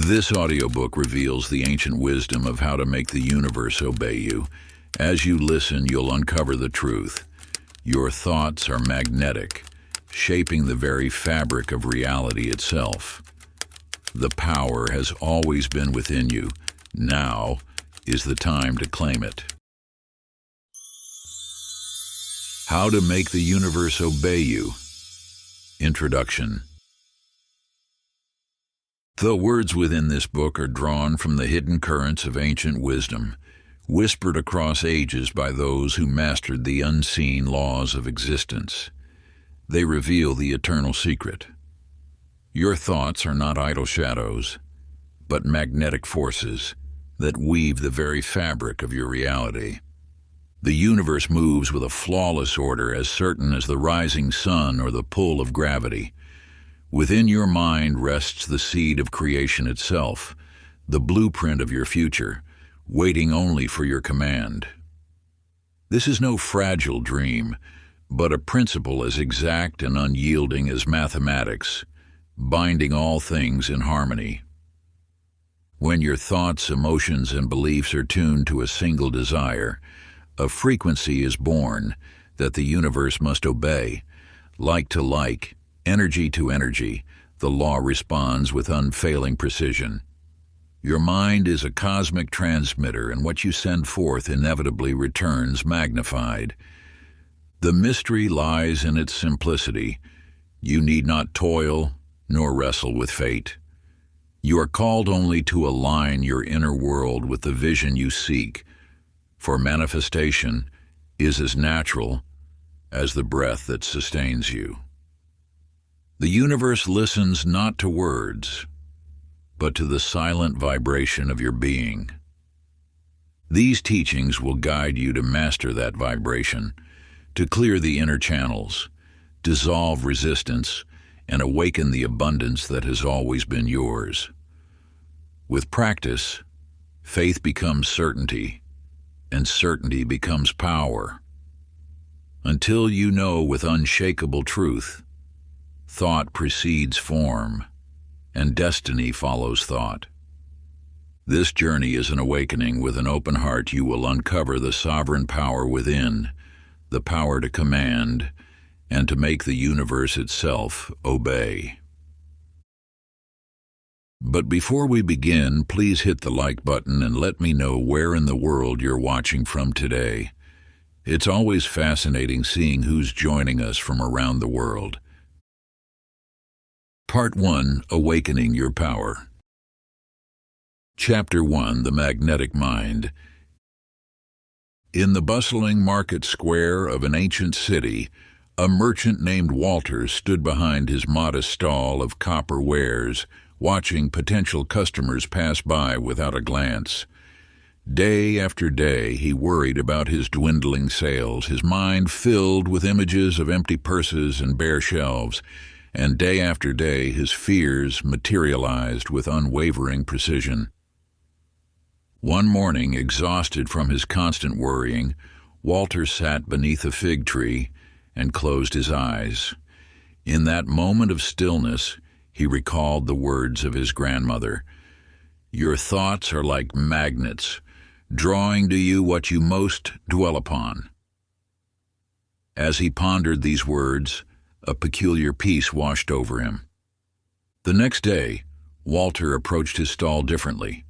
This audiobook reveals the ancient wisdom of how to make the universe obey you. As you listen, you'll uncover the truth. Your thoughts are magnetic, shaping the very fabric of reality itself. The power has always been within you. Now is the time to claim it. How to make the universe obey you. Introduction. The words within this book are drawn from the hidden currents of ancient wisdom, whispered across ages by those who mastered the unseen laws of existence. They reveal the eternal secret. Your thoughts are not idle shadows, but magnetic forces that weave the very fabric of your reality. The universe moves with a flawless order, as certain as the rising sun or the pull of gravity. Within your mind rests the seed of creation itself, the blueprint of your future, waiting only for your command. This is no fragile dream, but a principle as exact and unyielding as mathematics, binding all things in harmony. When your thoughts, emotions, and beliefs are tuned to a single desire, a frequency is born that the universe must obey. Like to like, energy to energy, the law responds with unfailing precision. Your mind is a cosmic transmitter, and what you send forth inevitably returns magnified. The mystery lies in its simplicity. You need not toil nor wrestle with fate. You are called only to align your inner world with the vision you seek, for manifestation is as natural as the breath that sustains you. The universe listens not to words, but to the silent vibration of your being. These teachings will guide you to master that vibration, to clear the inner channels, dissolve resistance, and awaken the abundance that has always been yours. With practice, faith becomes certainty, and certainty becomes power. Until you know with unshakable truth, thought precedes form, and destiny follows thought. This journey is an awakening. With an open heart, you will uncover the sovereign power within, the power to command, and to make the universe itself obey. But before we begin, please hit the like button and let me know where in the world you're watching from today. It's always fascinating seeing who's joining us from around the world. Part 1. Awakening Your Power. Chapter 1. The Magnetic Mind. In the bustling market square of an ancient city, a merchant named Walter stood behind his modest stall of copper wares, watching potential customers pass by without a glance. Day after day, he worried about his dwindling sales, his mind filled with images of empty purses and bare shelves. And day after day, his fears materialized with unwavering precision. One morning, exhausted from his constant worrying, Walter sat beneath a fig tree and closed his eyes. In that moment of stillness, he recalled the words of his grandmother. "Your thoughts are like magnets, drawing to you what you most dwell upon." As he pondered these words, a peculiar peace washed over him. The next day, Walter approached his stall differently.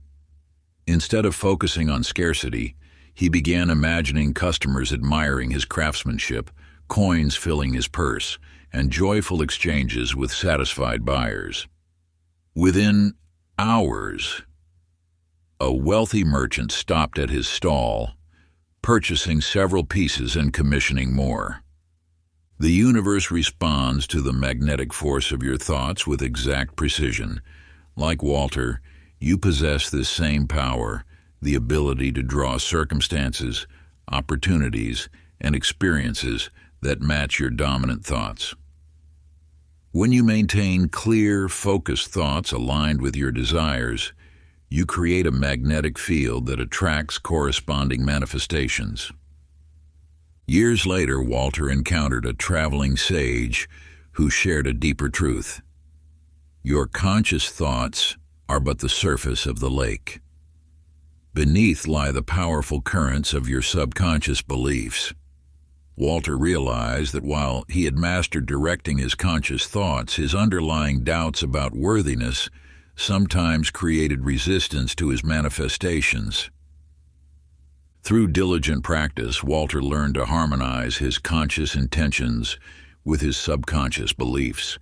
Instead of focusing on scarcity, he began imagining customers admiring his craftsmanship, coins filling his purse, and joyful exchanges with satisfied buyers. Within hours, a wealthy merchant stopped at his stall, purchasing several pieces and commissioning more. The universe responds to the magnetic force of your thoughts with exact precision. Like Walter, you possess this same power, the ability to draw circumstances, opportunities, and experiences that match your dominant thoughts. When you maintain clear, focused thoughts aligned with your desires, you create a magnetic field that attracts corresponding manifestations. Years later, Walter encountered a traveling sage who shared a deeper truth. Your conscious thoughts are but the surface of the lake. Beneath lie the powerful currents of your subconscious beliefs. Walter realized that while he had mastered directing his conscious thoughts, his underlying doubts about worthiness sometimes created resistance to his manifestations. Through diligent practice, Walter learned to harmonize his conscious intentions with his subconscious beliefs.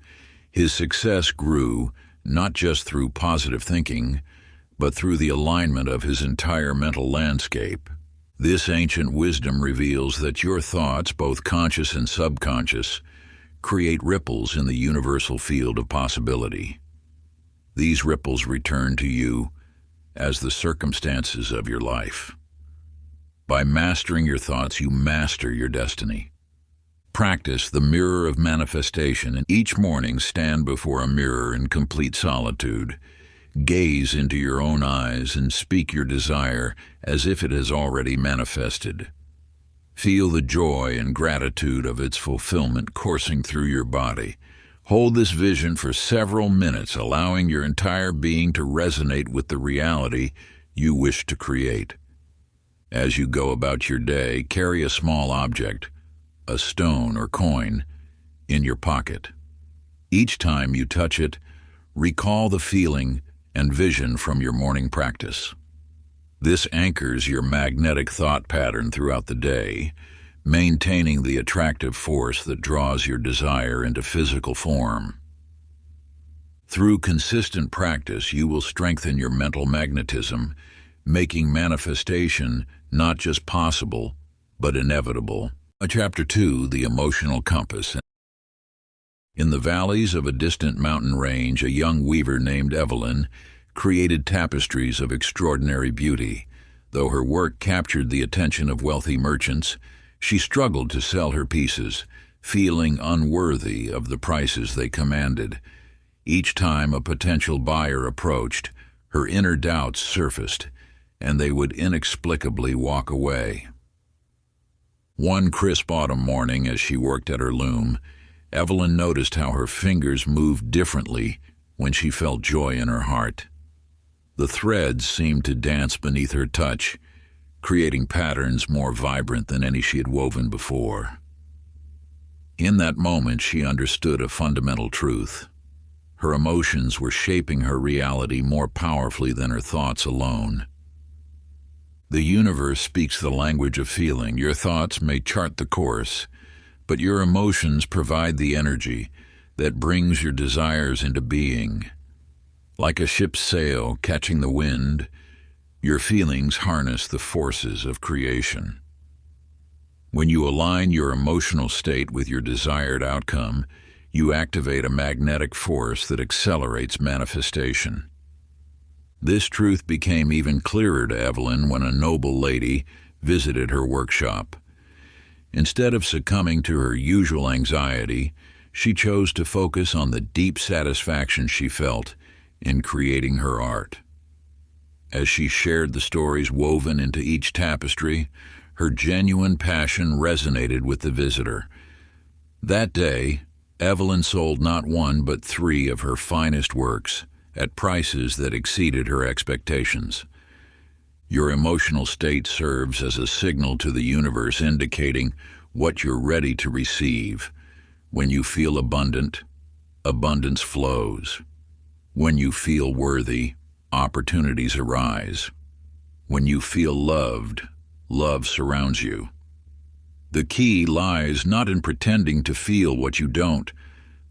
His success grew not just through positive thinking, but through the alignment of his entire mental landscape. This ancient wisdom reveals that your thoughts, both conscious and subconscious, create ripples in the universal field of possibility. These ripples return to you as the circumstances of your life. By mastering your thoughts, you master your destiny. Practice the mirror of manifestation, and each morning stand before a mirror in complete solitude. Gaze into your own eyes and speak your desire as if it has already manifested. Feel the joy and gratitude of its fulfillment coursing through your body. Hold this vision for several minutes, allowing your entire being to resonate with the reality you wish to create. As you go about your day, carry a small object, a stone or coin, in your pocket. Each time you touch it, recall the feeling and vision from your morning practice. This anchors your magnetic thought pattern throughout the day, maintaining the attractive force that draws your desire into physical form. Through consistent practice, you will strengthen your mental magnetism, making manifestation not just possible, but inevitable. Chapter 2, The Emotional Compass. In the valleys of a distant mountain range, a young weaver named Evelyn created tapestries of extraordinary beauty. Though her work captured the attention of wealthy merchants, she struggled to sell her pieces, feeling unworthy of the prices they commanded. Each time a potential buyer approached, her inner doubts surfaced, and they would inexplicably walk away. One crisp autumn morning, as she worked at her loom, Evelyn noticed how her fingers moved differently when she felt joy in her heart. The threads seemed to dance beneath her touch, creating patterns more vibrant than any she had woven before. In that moment, she understood a fundamental truth. Her emotions were shaping her reality more powerfully than her thoughts alone. The universe speaks the language of feeling. Your thoughts may chart the course, but your emotions provide the energy that brings your desires into being. Like a ship's sail catching the wind, your feelings harness the forces of creation. When you align your emotional state with your desired outcome, you activate a magnetic force that accelerates manifestation. This truth became even clearer to Evelyn when a noble lady visited her workshop. Instead of succumbing to her usual anxiety, she chose to focus on the deep satisfaction she felt in creating her art. As she shared the stories woven into each tapestry, her genuine passion resonated with the visitor. That day, Evelyn sold not one but 3 of her finest works, at prices that exceeded her expectations. Your emotional state serves as a signal to the universe indicating what you're ready to receive. When you feel abundant, abundance flows. When you feel worthy, opportunities arise. When you feel loved, love surrounds you. The key lies not in pretending to feel what you don't,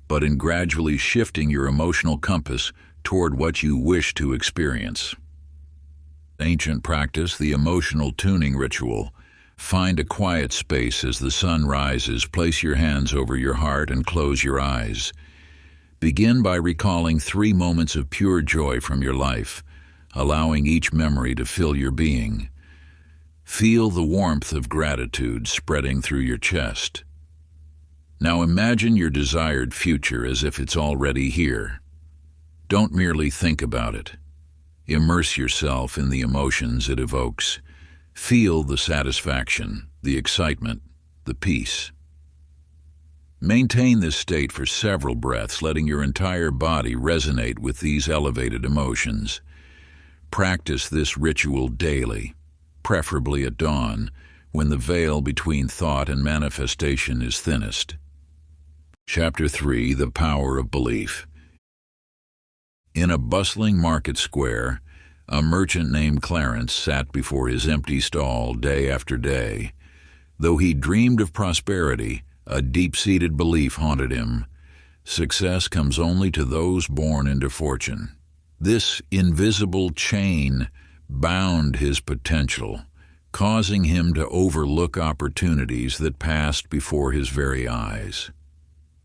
but in gradually shifting your emotional compass toward what you wish to experience. Ancient practice, the emotional tuning ritual. Find a quiet space as the sun rises. Place your hands over your heart and close your eyes. Begin by recalling 3 moments of pure joy from your life, allowing each memory to fill your being. Feel the warmth of gratitude spreading through your chest. Now imagine your desired future as if it's already here. Don't merely think about it. Immerse yourself in the emotions it evokes. Feel the satisfaction, the excitement, the peace. Maintain this state for several breaths, letting your entire body resonate with these elevated emotions. Practice this ritual daily, preferably at dawn, when the veil between thought and manifestation is thinnest. Chapter 3: The Power of Belief. In a bustling market square, a merchant named Clarence sat before his empty stall day after day. Though he dreamed of prosperity, a deep-seated belief haunted him. Success comes only to those born into fortune. This invisible chain bound his potential, causing him to overlook opportunities that passed before his very eyes.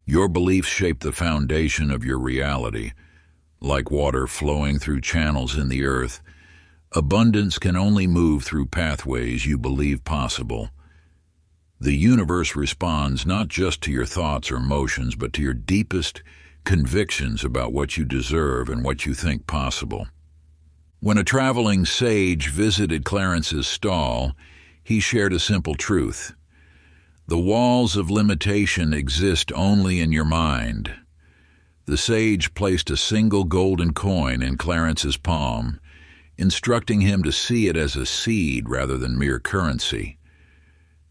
Your beliefs shape the foundation of your reality. Like water flowing through channels in the earth, abundance can only move through pathways you believe possible. The universe responds not just to your thoughts or emotions, but to your deepest convictions about what you deserve and what you think possible. When a traveling sage visited Clarence's stall, he shared a simple truth. The walls of limitation exist only in your mind. The sage placed a single golden coin in Clarence's palm, instructing him to see it as a seed rather than mere currency.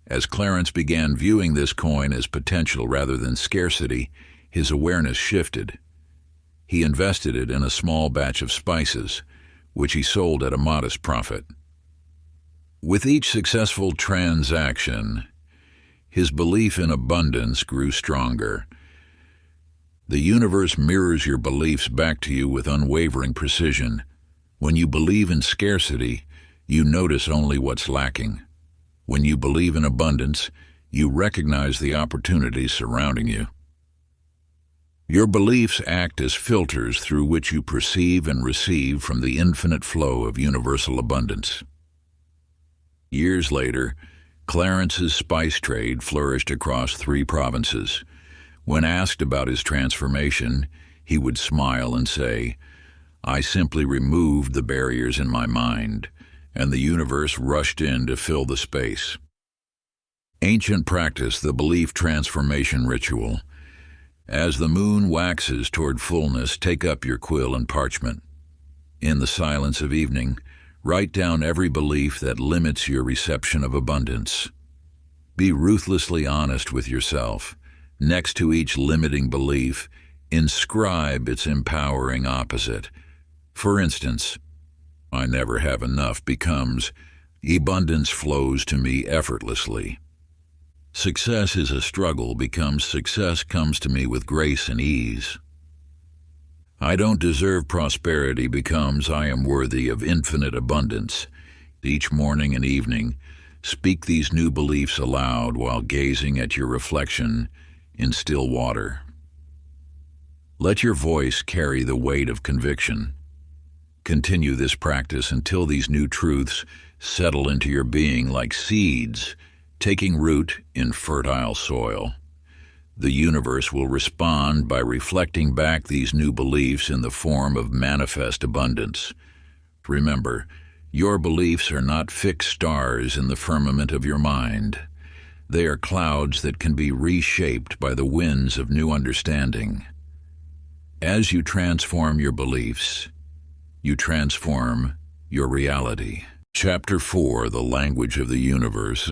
As Clarence began viewing this coin as potential rather than scarcity, his awareness shifted. He invested it in a small batch of spices, which he sold at a modest profit. With each successful transaction, his belief in abundance grew stronger. The universe mirrors your beliefs back to you with unwavering precision. When you believe in scarcity, you notice only what's lacking. When you believe in abundance, you recognize the opportunities surrounding you. Your beliefs act as filters through which you perceive and receive from the infinite flow of universal abundance. Years later, Clarence's spice trade flourished across 3 provinces. When asked about his transformation, he would smile and say, "I simply removed the barriers in my mind, and the universe rushed in to fill the space." Ancient practice, the belief transformation ritual. As the moon waxes toward fullness, take up your quill and parchment. In the silence of evening, write down every belief that limits your reception of abundance. Be ruthlessly honest with yourself. Next to each limiting belief, inscribe its empowering opposite. For instance, "I never have enough" becomes, "Abundance flows to me effortlessly." "Success is a struggle" becomes, "Success comes to me with grace and ease." "I don't deserve prosperity" becomes, "I am worthy of infinite abundance." Each morning and evening, speak these new beliefs aloud while gazing at your reflection in still water. Let your voice carry the weight of conviction. Continue this practice until these new truths settle into your being like seeds taking root in fertile soil. The universe will respond by reflecting back these new beliefs in the form of manifest abundance. Remember, your beliefs are not fixed stars in the firmament of your mind. They are clouds that can be reshaped by the winds of new understanding. As you transform your beliefs, you transform your reality. Chapter 4: The Language of the Universe.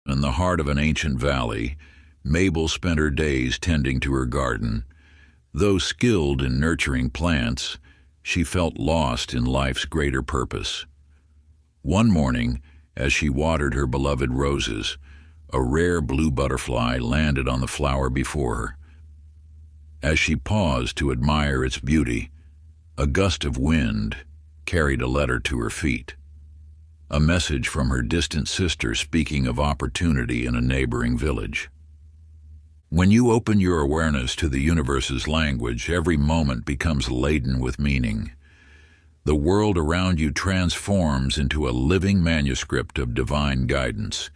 In the heart of an ancient valley, Mabel spent her days tending to her garden. Though skilled in nurturing plants, she felt lost in life's greater purpose. One morning, as she watered her beloved roses, a rare blue butterfly landed on the flower before her. As she paused to admire its beauty, a gust of wind carried a letter to her feet. A message from her distant sister speaking of opportunity in a neighboring village. When you open your awareness to the universe's language, every moment becomes laden with meaning. The world around you transforms into a living manuscript of divine guidance,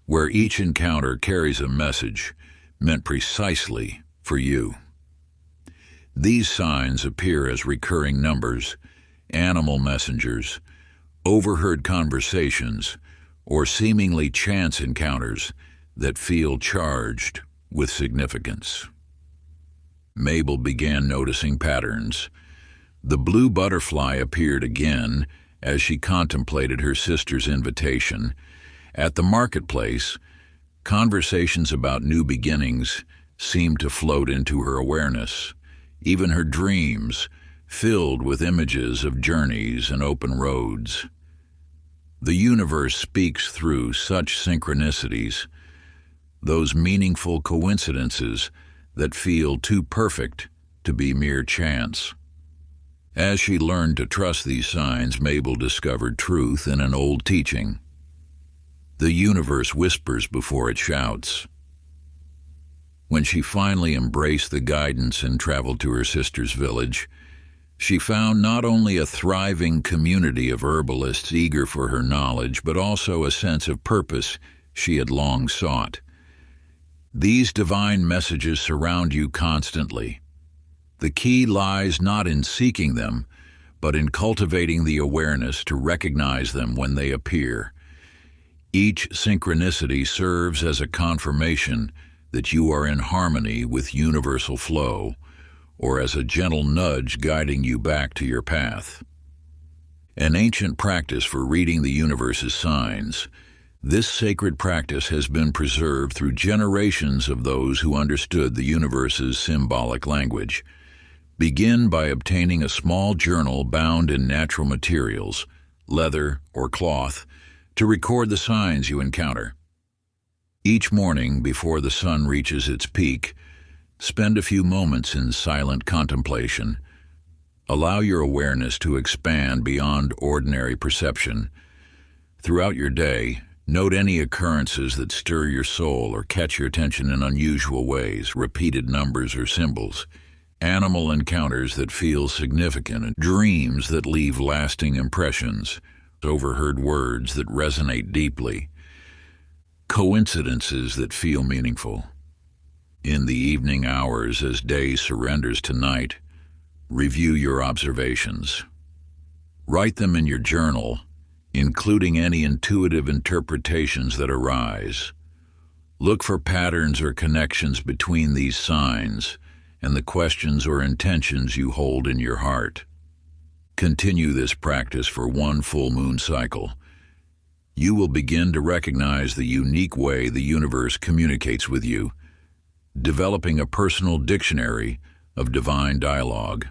where each encounter carries a message meant precisely for you. These signs appear as recurring numbers, animal messengers, overheard conversations, or seemingly chance encounters that feel charged with significance. Mabel began noticing patterns. The blue butterfly appeared again as she contemplated her sister's invitation. At the marketplace, conversations about new beginnings seemed to float into her awareness. Even her dreams, filled with images of journeys and open roads. The universe speaks through such synchronicities, those meaningful coincidences that feel too perfect to be mere chance. As she learned to trust these signs, Mabel discovered truth in an old teaching. The universe whispers before it shouts. When she finally embraced the guidance and traveled to her sister's village, she found not only a thriving community of herbalists eager for her knowledge, but also a sense of purpose she had long sought. These divine messages surround you constantly. The key lies not in seeking them, but in cultivating the awareness to recognize them when they appear. Each synchronicity serves as a confirmation that you are in harmony with universal flow, or as a gentle nudge guiding you back to your path. An ancient practice for reading the universe's signs, this sacred practice has been preserved through generations of those who understood the universe's symbolic language. Begin by obtaining a small journal bound in natural materials, leather or cloth, to record the signs you encounter. Each morning, before the sun reaches its peak, spend a few moments in silent contemplation. Allow your awareness to expand beyond ordinary perception. Throughout your day, note any occurrences that stir your soul or catch your attention in unusual ways, repeated numbers or symbols, animal encounters that feel significant, and dreams that leave lasting impressions, overheard words that resonate deeply, coincidences that feel meaningful. In the evening hours, as day surrenders to night, review your observations. Write them in your journal, including any intuitive interpretations that arise. Look for patterns or connections between these signs and the questions or intentions you hold in your heart. Continue this practice for one full moon cycle. You will begin to recognize the unique way the universe communicates with you, developing a personal dictionary of divine dialogue.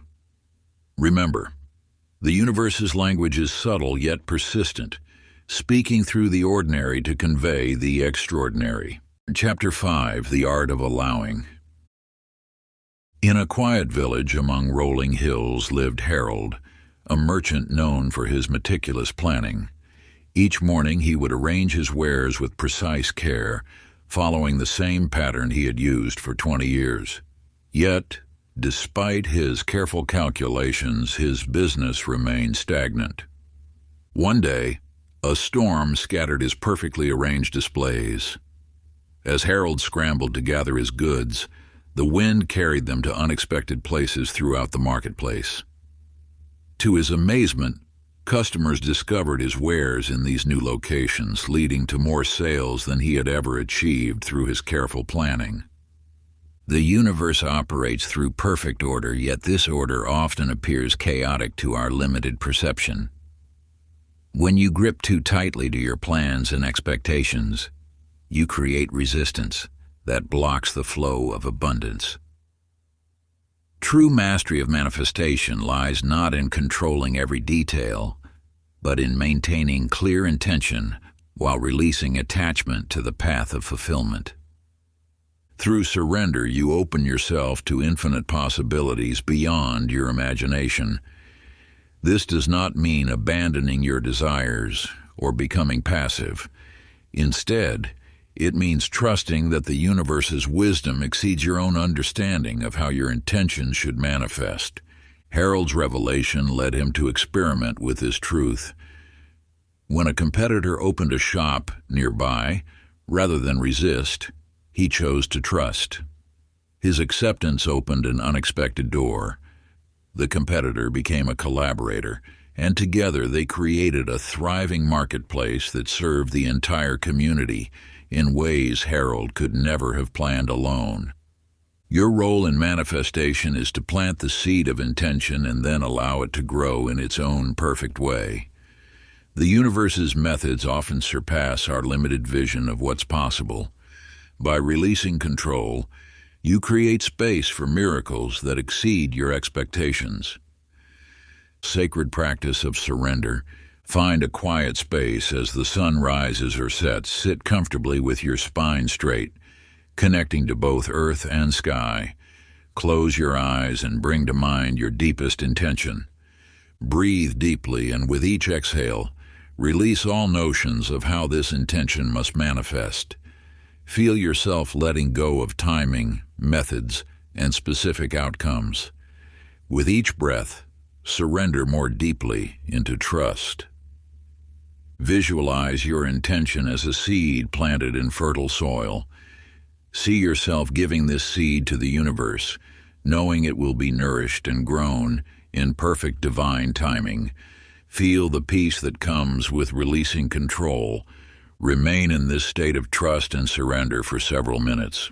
Remember, the universe's language is subtle yet persistent, speaking through the ordinary to convey the extraordinary. Chapter 5, The Art of Allowing. In a quiet village among rolling hills lived Harold, a merchant known for his meticulous planning. Each morning he would arrange his wares with precise care, following the same pattern he had used for 20 years. Yet, despite his careful calculations, his business remained stagnant. One day, a storm scattered his perfectly arranged displays. As Harold scrambled to gather his goods, the wind carried them to unexpected places throughout the marketplace. To his amazement, customers discovered his wares in these new locations, leading to more sales than he had ever achieved through his careful planning. The universe operates through perfect order, yet this order often appears chaotic to our limited perception. When you grip too tightly to your plans and expectations, you create resistance that blocks the flow of abundance. True mastery of manifestation lies not in controlling every detail, but in maintaining clear intention while releasing attachment to the path of fulfillment. Through surrender, you open yourself to infinite possibilities beyond your imagination. This does not mean abandoning your desires or becoming passive. Instead, it means trusting that the universe's wisdom exceeds your own understanding of how your intentions should manifest. Harold's revelation led him to experiment with this truth. When a competitor opened a shop nearby, rather than resist, he chose to trust. His acceptance opened an unexpected door. The competitor became a collaborator, and together they created a thriving marketplace that served the entire community, in ways Harold could never have planned alone. Your role in manifestation is to plant the seed of intention and then allow it to grow in its own perfect way. The universe's methods often surpass our limited vision of what's possible. By releasing control, you create space for miracles that exceed your expectations. Sacred practice of surrender. Find a quiet space as the sun rises or sets. Sit comfortably with your spine straight, connecting to both earth and sky. Close your eyes and bring to mind your deepest intention. Breathe deeply, and with each exhale, release all notions of how this intention must manifest. Feel yourself letting go of timing, methods, and specific outcomes. With each breath, surrender more deeply into trust. Visualize your intention as a seed planted in fertile soil. See yourself giving this seed to the universe, knowing it will be nourished and grown in perfect divine timing. Feel the peace that comes with releasing control. Remain in this state of trust and surrender for several minutes.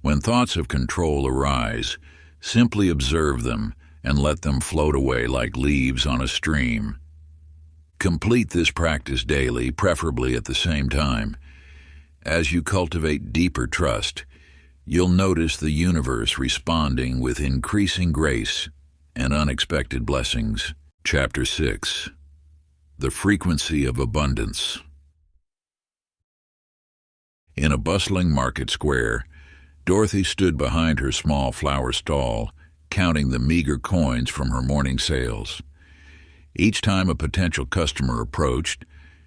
When thoughts of control arise, simply observe them and let them float away like leaves on a stream. Complete this practice daily, preferably at the same time. As you cultivate deeper trust, you'll notice the universe responding with increasing grace and unexpected blessings. Chapter 6. The Frequency of Abundance. In a bustling market square, Dorothy stood behind her small flower stall, counting the meager coins from her morning sales. Each time a potential customer approached,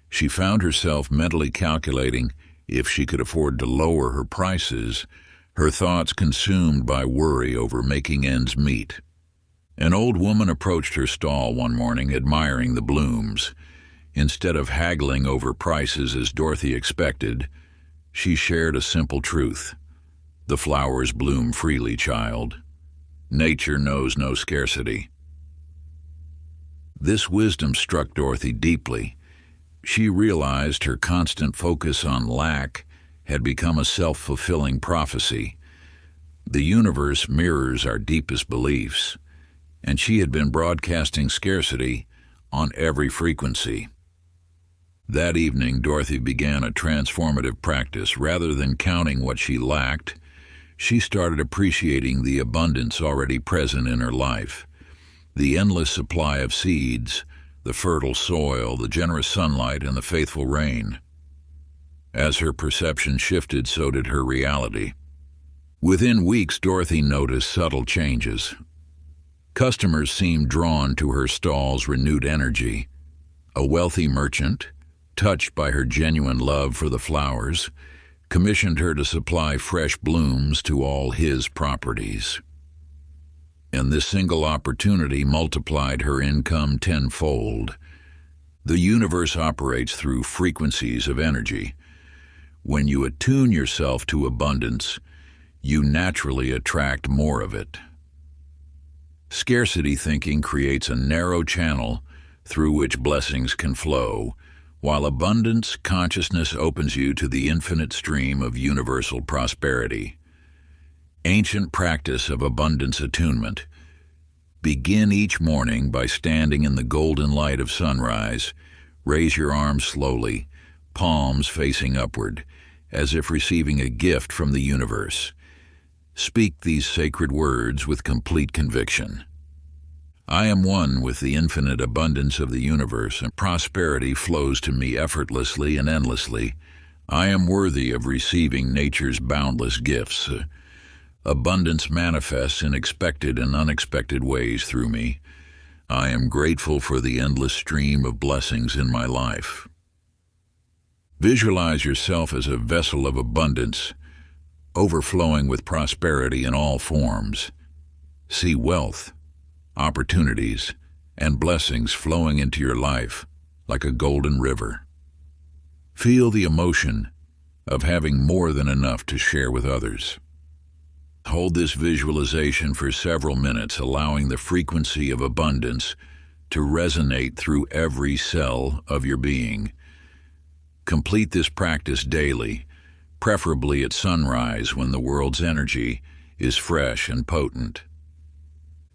she found herself mentally calculating if she could afford to lower her prices, her thoughts consumed by worry over making ends meet. An old woman approached her stall one morning, admiring the blooms. Instead of haggling over prices as Dorothy expected, she shared a simple truth. The flowers bloom freely, child. Nature knows no scarcity. This wisdom struck Dorothy deeply. She realized her constant focus on lack had become a self-fulfilling prophecy. The universe mirrors our deepest beliefs, and she had been broadcasting scarcity on every frequency. That evening, Dorothy began a transformative practice. Rather than counting what she lacked, she started appreciating the abundance already present in her life. The endless supply of seeds, the fertile soil, the generous sunlight, and the faithful rain. As her perception shifted, so did her reality. Within weeks, Dorothy noticed subtle changes. Customers seemed drawn to her stall's renewed energy. A wealthy merchant, touched by her genuine love for the flowers, commissioned her to supply fresh blooms to all his properties. And this single opportunity multiplied her income tenfold. The universe operates through frequencies of energy. When you attune yourself to abundance, you naturally attract more of it. Scarcity thinking creates a narrow channel through which blessings can flow, while abundance consciousness opens you to the infinite stream of universal prosperity. Ancient practice of abundance attunement. Begin each morning by standing in the golden light of sunrise. Raise your arms slowly, palms facing upward, as if receiving a gift from the universe. Speak these sacred words with complete conviction. I am one with the infinite abundance of the universe, and prosperity flows to me effortlessly and endlessly. I am worthy of receiving nature's boundless gifts. Abundance manifests in expected and unexpected ways through me. I am grateful for the endless stream of blessings in my life. Visualize yourself as a vessel of abundance, overflowing with prosperity in all forms. See wealth, opportunities, and blessings flowing into your life like a golden river. Feel the emotion of having more than enough to share with others. Hold this visualization for several minutes, allowing the frequency of abundance to resonate through every cell of your being. Complete this practice daily, preferably at sunrise when the world's energy is fresh and potent.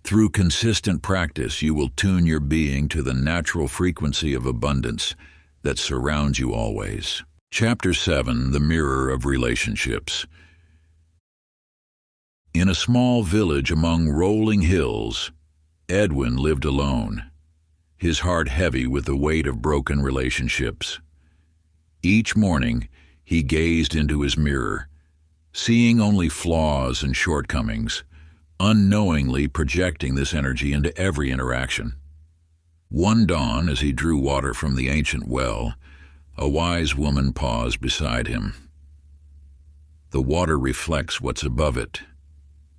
Through consistent practice, you will tune your being to the natural frequency of abundance that surrounds you always. Chapter 7: The Mirror of Relationships. In a small village among rolling hills, Edwin lived alone, his heart heavy with the weight of broken relationships. Each morning, he gazed into his mirror, seeing only flaws and shortcomings, unknowingly projecting this energy into every interaction. One dawn, as he drew water from the ancient well, a wise woman paused beside him. "The water reflects what's above it,"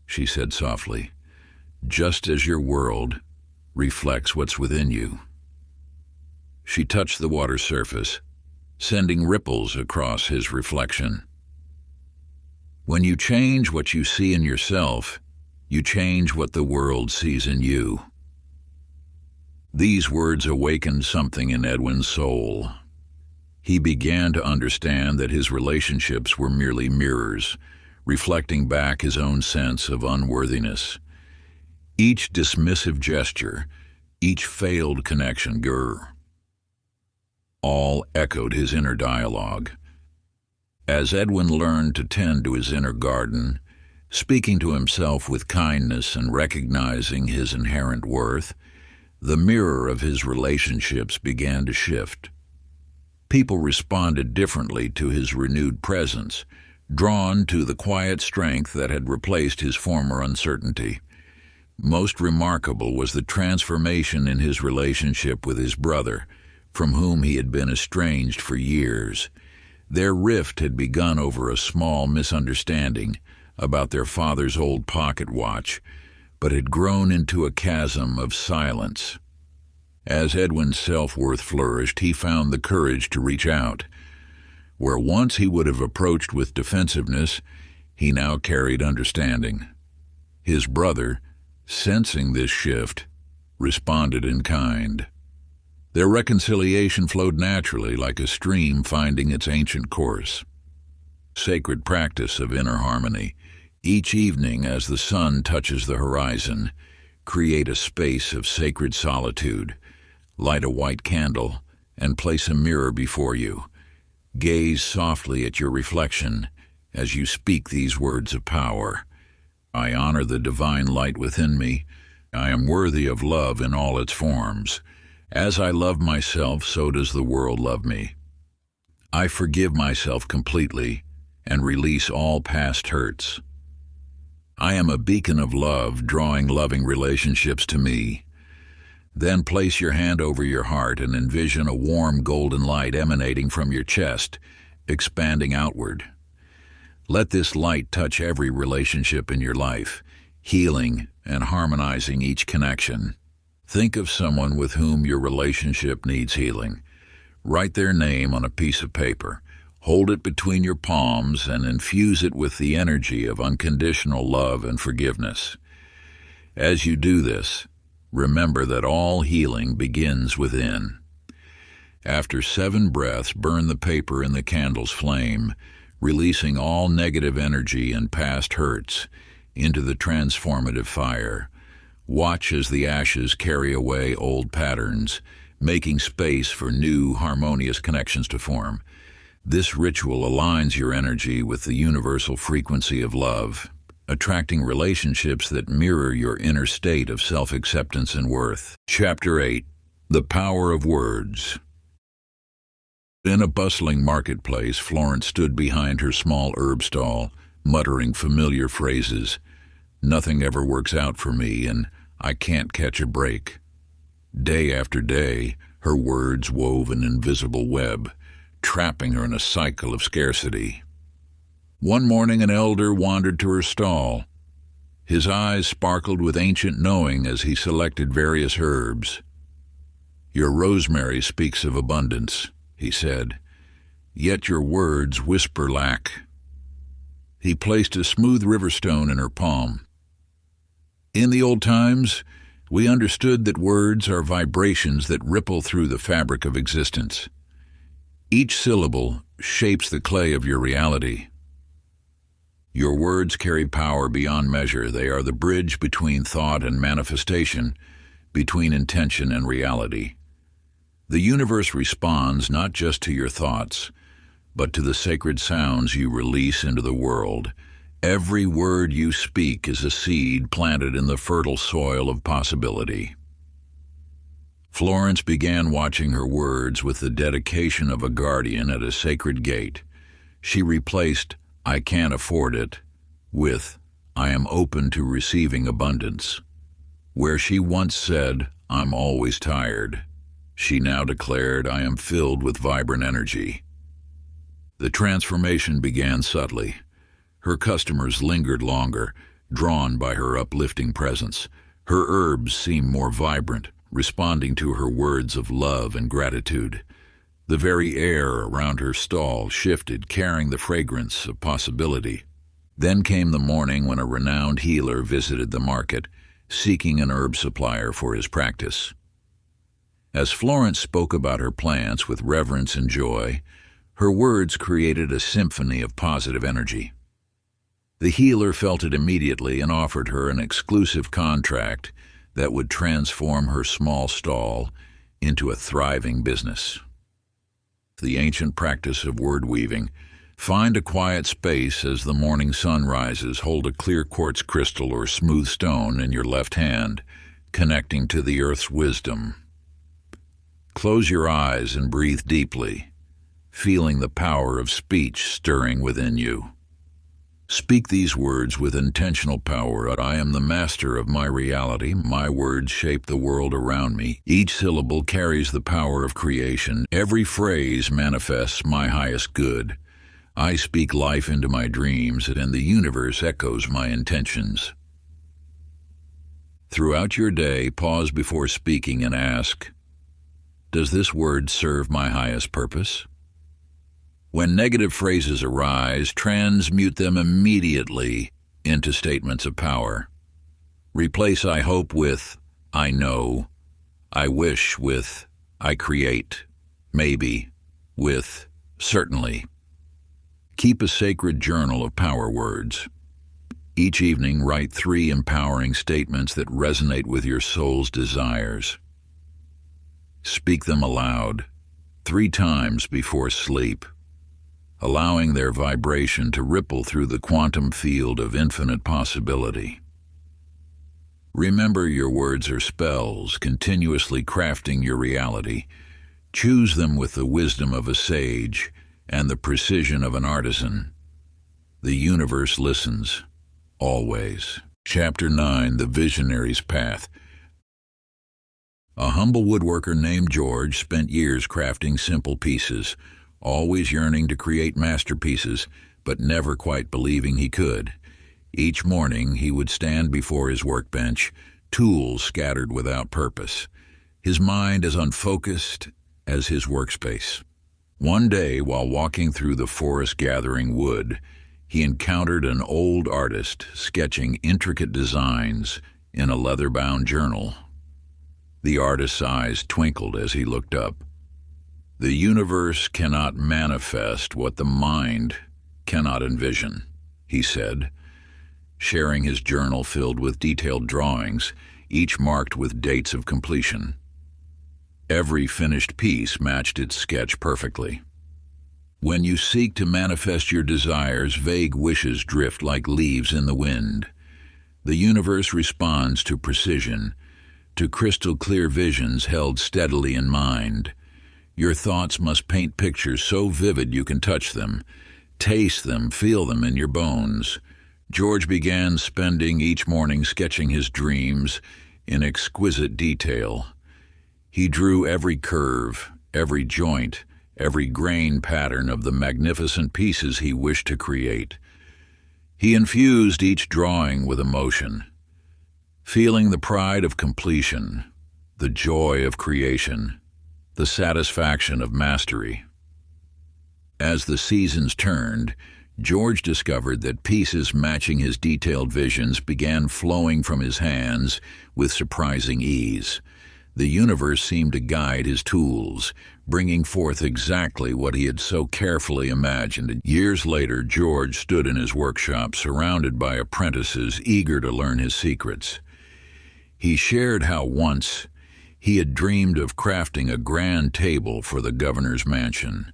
she said softly, "just as your world reflects what's within you." She touched the water's surface, sending ripples across his reflection. When you change what you see in yourself, you change what the world sees in you. These words awakened something in Edwin's soul. He began to understand that his relationships were merely mirrors, reflecting back his own sense of unworthiness. Each dismissive gesture, each failed connection, all echoed his inner dialogue. As Edwin learned to tend to his inner garden, speaking to himself with kindness and recognizing his inherent worth, the mirror of his relationships began to shift. People responded differently to his renewed presence, drawn to the quiet strength that had replaced his former uncertainty. Most remarkable was the transformation in his relationship with his brother, from whom he had been estranged for years. Their rift had begun over a small misunderstanding about their father's old pocket watch, but had grown into a chasm of silence. As Edwin's self-worth flourished, he found the courage to reach out. Where once he would have approached with defensiveness, he now carried understanding. His brother, sensing this shift, responded in kind. Their reconciliation flowed naturally, like a stream finding its ancient course. Sacred practice of inner harmony. Each evening, as the sun touches the horizon, create a space of sacred solitude. Light a white candle and place a mirror before you. Gaze softly at your reflection as you speak these words of power. I honor the divine light within me. I am worthy of love in all its forms. As I love myself, so does the world love me. I forgive myself completely and release all past hurts. I am a beacon of love, drawing loving relationships to me. Then place your hand over your heart and envision a warm golden light emanating from your chest, expanding outward. Let this light touch every relationship in your life, healing and harmonizing each connection. Think of someone with whom your relationship needs healing. Write their name on a piece of paper. Hold it between your palms and infuse it with the energy of unconditional love and forgiveness. As you do this, remember that all healing begins within. After 7 breaths, burn the paper in the candle's flame, releasing all negative energy and past hurts into the transformative fire. Watch as the ashes carry away old patterns, making space for new, harmonious connections to form. This ritual aligns your energy with the universal frequency of love, attracting relationships that mirror your inner state of self-acceptance and worth. Chapter 8: The Power of Words. In a bustling marketplace, Florence stood behind her small herb stall, muttering familiar phrases. "Nothing ever works out for me, and I can't catch a break." Day after day, her words wove an invisible web, trapping her in a cycle of scarcity. One morning an elder wandered to her stall. His eyes sparkled with ancient knowing as he selected various herbs. "Your rosemary speaks of abundance," he said, "yet your words whisper lack." He placed a smooth river stone in her palm. "In the old times, we understood that words are vibrations that ripple through the fabric of existence. Each syllable shapes the clay of your reality. Your words carry power beyond measure. They are the bridge between thought and manifestation, between intention and reality. The universe responds not just to your thoughts, but to the sacred sounds you release into the world. Every word you speak is a seed planted in the fertile soil of possibility. Florence began watching her words with the dedication of a guardian at a sacred gate. She replaced, "I can't afford it," with, "I am open to receiving abundance." Where she once said, "I'm always tired," she now declared, "I am filled with vibrant energy." The transformation began subtly. Her customers lingered longer, drawn by her uplifting presence. Her herbs seemed more vibrant, responding to her words of love and gratitude. The very air around her stall shifted, carrying the fragrance of possibility. Then came the morning when a renowned healer visited the market, seeking an herb supplier for his practice. As Florence spoke about her plants with reverence and joy, her words created a symphony of positive energy. The healer felt it immediately and offered her an exclusive contract that would transform her small stall into a thriving business. The ancient practice of word weaving. Find a quiet space as the morning sun rises. Hold a clear quartz crystal or smooth stone in your left hand, connecting to the earth's wisdom. Close your eyes and breathe deeply, feeling the power of speech stirring within you. Speak these words with intentional power. I am the master of my reality. My words shape the world around me. Each syllable carries the power of creation. Every phrase manifests my highest good. I speak life into my dreams, and the universe echoes my intentions. Throughout your day, pause before speaking and ask, does this word serve my highest purpose? When negative phrases arise, transmute them immediately into statements of power. Replace "I hope" with "I know," "I wish" with "I create," "maybe" with "certainly." Keep a sacred journal of power words. Each evening, write 3 empowering statements that resonate with your soul's desires. Speak them aloud 3 times before sleep, allowing their vibration to ripple through the quantum field of infinite possibility. Remember, your words are spells, continuously crafting your reality. Choose them with the wisdom of a sage and the precision of an artisan. The universe listens, always. Chapter 9, The Visionary's Path. A humble woodworker named George spent years crafting simple pieces, always yearning to create masterpieces, but never quite believing he could. Each morning he would stand before his workbench, tools scattered without purpose, his mind as unfocused as his workspace. One day, while walking through the forest gathering wood, he encountered an old artist sketching intricate designs in a leather-bound journal. The artist's eyes twinkled as he looked up. The universe cannot manifest what the mind cannot envision, he said, sharing his journal filled with detailed drawings, each marked with dates of completion. Every finished piece matched its sketch perfectly. When you seek to manifest your desires, vague wishes drift like leaves in the wind. The universe responds to precision, to crystal-clear visions held steadily in mind. Your thoughts must paint pictures so vivid you can touch them, taste them, feel them in your bones. George began spending each morning sketching his dreams in exquisite detail. He drew every curve, every joint, every grain pattern of the magnificent pieces he wished to create. He infused each drawing with emotion, feeling the pride of completion, the joy of creation, the satisfaction of mastery. As the seasons turned, George discovered that pieces matching his detailed visions began flowing from his hands with surprising ease. The universe seemed to guide his tools, bringing forth exactly what he had so carefully imagined. Years later, George stood in his workshop surrounded by apprentices eager to learn his secrets. He shared how once he had dreamed of crafting a grand table for the governor's mansion.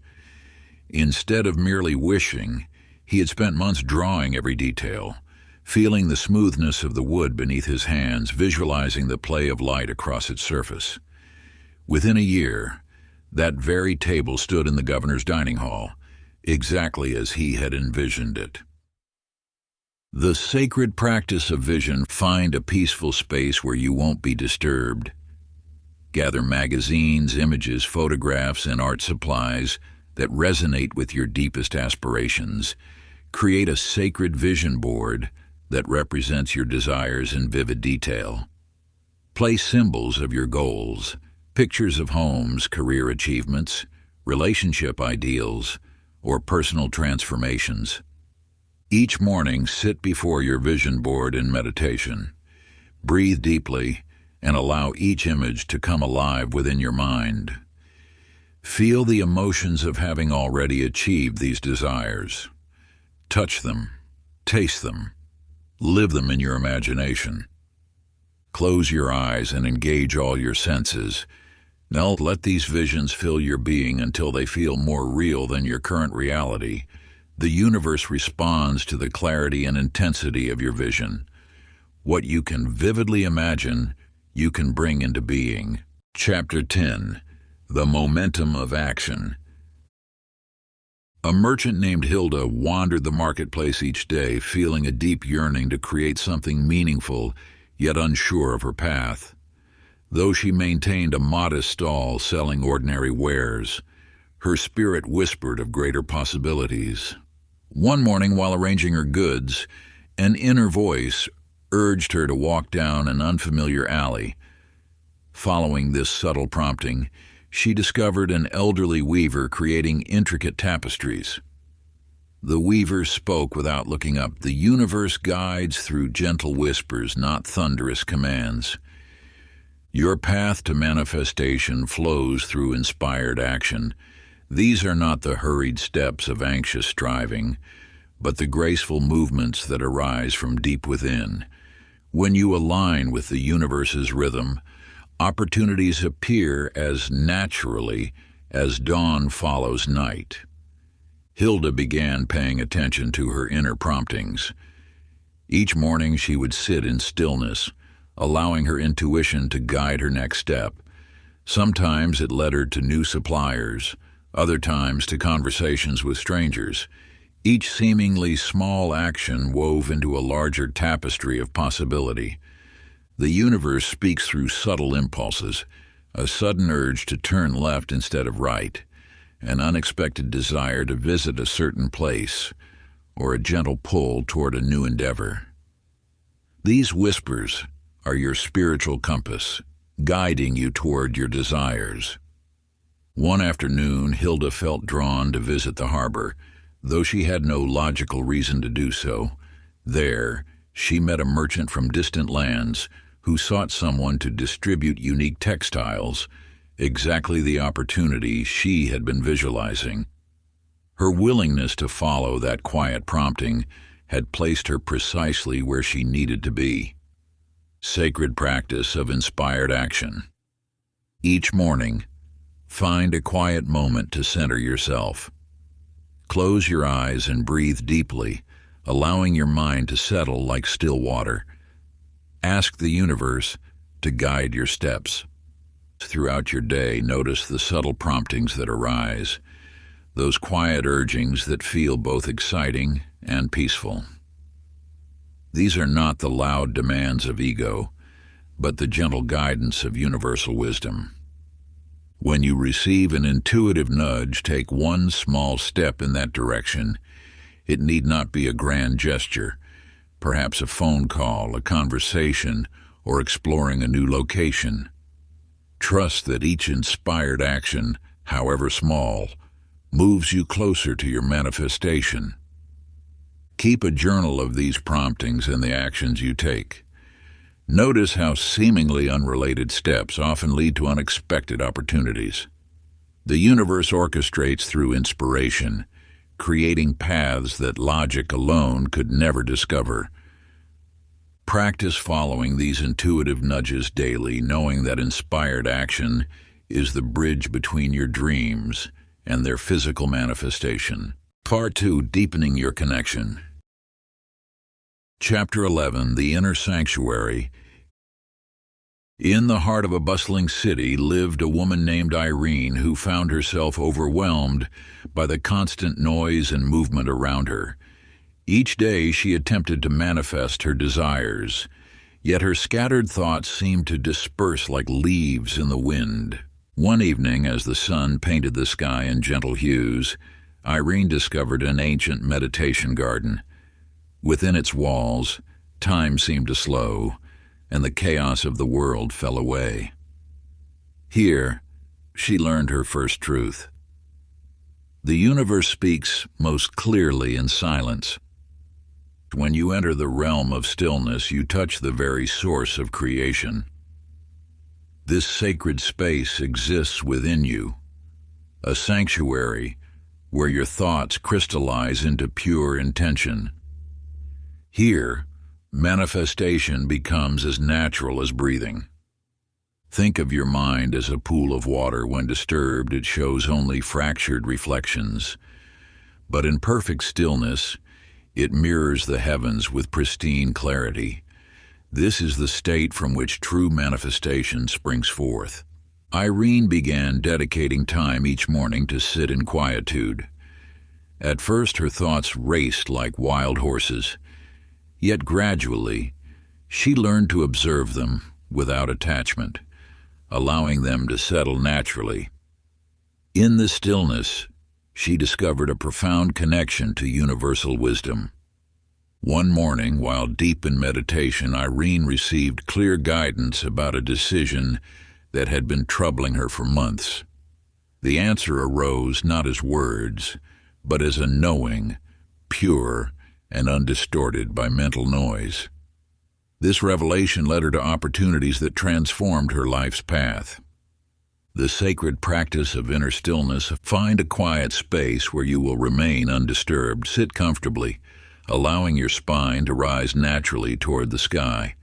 Instead of merely wishing, he had spent months drawing every detail, feeling the smoothness of the wood beneath his hands, visualizing the play of light across its surface. Within a year, that very table stood in the governor's dining hall, exactly as he had envisioned it. The sacred practice of vision. Find a peaceful space where you won't be disturbed. Gather magazines, images, photographs, and art supplies that resonate with your deepest aspirations. Create a sacred vision board that represents your desires in vivid detail. Place symbols of your goals, pictures of homes, career achievements, relationship ideals, or personal transformations. Each morning, sit before your vision board in meditation. Breathe deeply and allow each image to come alive within your mind. Feel the emotions of having already achieved these desires. Touch them, taste them, live them in your imagination. Close your eyes and engage all your senses. Now let these visions fill your being until they feel more real than your current reality. The universe responds to the clarity and intensity of your vision. What you can vividly imagine, you can bring into being. Chapter 10. The Momentum of Action. A merchant named Hilda wandered the marketplace each day, feeling a deep yearning to create something meaningful, yet unsure of her path. Though she maintained a modest stall selling ordinary wares, her spirit whispered of greater possibilities. One morning, while arranging her goods, an inner voice urged her to walk down an unfamiliar alley. Following this subtle prompting, she discovered an elderly weaver creating intricate tapestries. The weaver spoke without looking up. The universe guides through gentle whispers, not thunderous commands. Your path to manifestation flows through inspired action. These are not the hurried steps of anxious striving, but the graceful movements that arise from deep within. When you align with the universe's rhythm, opportunities appear as naturally as dawn follows night. Hilda began paying attention to her inner promptings. Each morning she would sit in stillness, allowing her intuition to guide her next step. Sometimes it led her to new suppliers, other times to conversations with strangers. Each seemingly small action wove into a larger tapestry of possibility. The universe speaks through subtle impulses, a sudden urge to turn left instead of right, an unexpected desire to visit a certain place, or a gentle pull toward a new endeavor. These whispers are your spiritual compass, guiding you toward your desires. One afternoon, Hilda felt drawn to visit the harbor, though she had no logical reason to do so. There, she met a merchant from distant lands who sought someone to distribute unique textiles, exactly the opportunity she had been visualizing. Her willingness to follow that quiet prompting had placed her precisely where she needed to be. Sacred practice of inspired action. Each morning, find a quiet moment to center yourself. Close your eyes and breathe deeply, allowing your mind to settle like still water. Ask the universe to guide your steps. Throughout your day, notice the subtle promptings that arise, those quiet urgings that feel both exciting and peaceful. These are not the loud demands of ego, but the gentle guidance of universal wisdom. When you receive an intuitive nudge, take one small step in that direction. It need not be a grand gesture, perhaps a phone call, a conversation, or exploring a new location. Trust that each inspired action, however small, moves you closer to your manifestation. Keep a journal of these promptings and the actions you take. Notice how seemingly unrelated steps often lead to unexpected opportunities. The universe orchestrates through inspiration, creating paths that logic alone could never discover. Practice following these intuitive nudges daily, knowing that inspired action is the bridge between your dreams and their physical manifestation. Part 2. Deepening your connection. Chapter 11. The Inner Sanctuary. In the heart of a bustling city lived a woman named Irene who found herself overwhelmed by the constant noise and movement around her. Each day she attempted to manifest her desires, yet her scattered thoughts seemed to disperse like leaves in the wind. One evening, as the sun painted the sky in gentle hues, Irene discovered an ancient meditation garden. Within its walls, time seemed to slow, and the chaos of the world fell away. Here, she learned her first truth. The universe speaks most clearly in silence. When you enter the realm of stillness, you touch the very source of creation. This sacred space exists within you, a sanctuary where your thoughts crystallize into pure intention. Here, manifestation becomes as natural as breathing. Think of your mind as a pool of water. When disturbed, it shows only fractured reflections. But in perfect stillness, it mirrors the heavens with pristine clarity. This is the state from which true manifestation springs forth. Irene began dedicating time each morning to sit in quietude. At first, her thoughts raced like wild horses. Yet gradually, she learned to observe them without attachment, allowing them to settle naturally. In the stillness, she discovered a profound connection to universal wisdom. One morning, while deep in meditation, Irene received clear guidance about a decision that had been troubling her for months. The answer arose not as words, but as a knowing, pure and undistorted by mental noise. This revelation led her to opportunities that transformed her life's path. The sacred practice of inner stillness. Find a quiet space where you will remain undisturbed. Sit comfortably, allowing your spine to rise naturally toward the sky.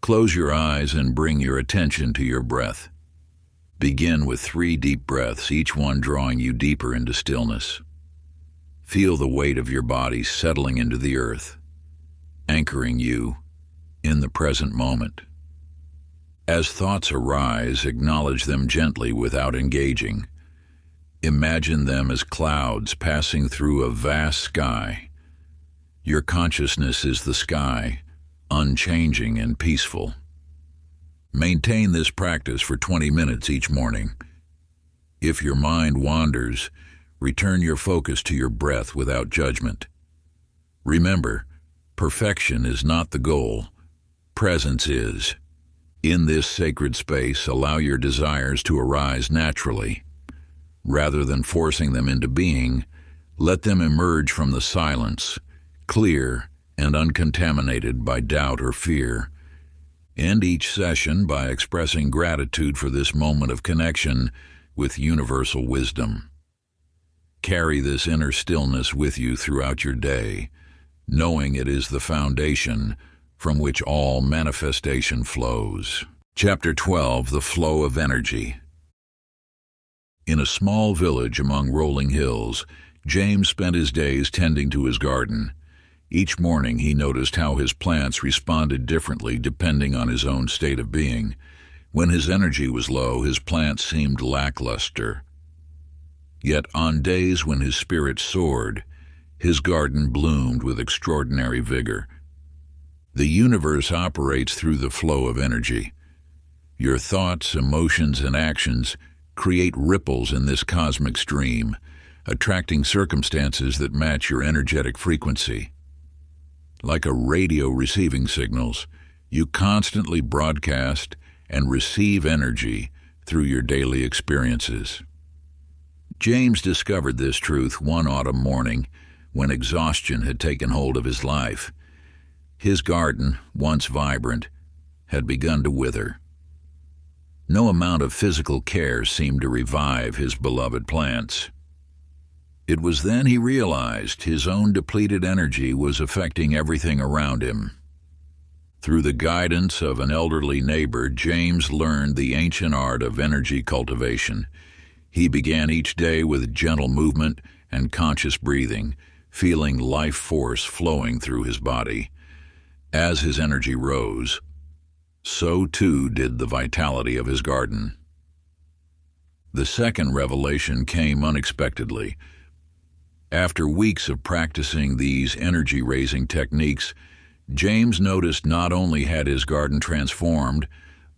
Close your eyes and bring your attention to your breath. Begin with 3 deep breaths, each one drawing you deeper into stillness. Feel the weight of your body settling into the earth, anchoring you in the present moment. As thoughts arise, acknowledge them gently without engaging. Imagine them as clouds passing through a vast sky. Your consciousness is the sky, unchanging and peaceful. Maintain this practice for 20 minutes each morning. If your mind wanders, return your focus to your breath without judgment. Remember, perfection is not the goal. Presence is. In this sacred space, allow your desires to arise naturally. Rather than forcing them into being, let them emerge from the silence, clear and uncontaminated by doubt or fear. End each session by expressing gratitude for this moment of connection with universal wisdom. Carry this inner stillness with you throughout your day, knowing it is the foundation from which all manifestation flows. Chapter 12. The Flow of Energy. In a small village among rolling hills, James spent his days tending to his garden. Each morning he noticed how his plants responded differently depending on his own state of being. When his energy was low, his plants seemed lackluster. Yet on days when his spirit soared, his garden bloomed with extraordinary vigor. The universe operates through the flow of energy. Your thoughts, emotions, and actions create ripples in this cosmic stream, attracting circumstances that match your energetic frequency. Like a radio receiving signals, you constantly broadcast and receive energy through your daily experiences. James discovered this truth one autumn morning when exhaustion had taken hold of his life. His garden, once vibrant, had begun to wither. No amount of physical care seemed to revive his beloved plants. It was then he realized his own depleted energy was affecting everything around him. Through the guidance of an elderly neighbor, James learned the ancient art of energy cultivation. He began each day with gentle movement and conscious breathing, feeling life force flowing through his body. As his energy rose, so too did the vitality of his garden. The second revelation came unexpectedly. After weeks of practicing these energy-raising techniques, James noticed not only had his garden transformed,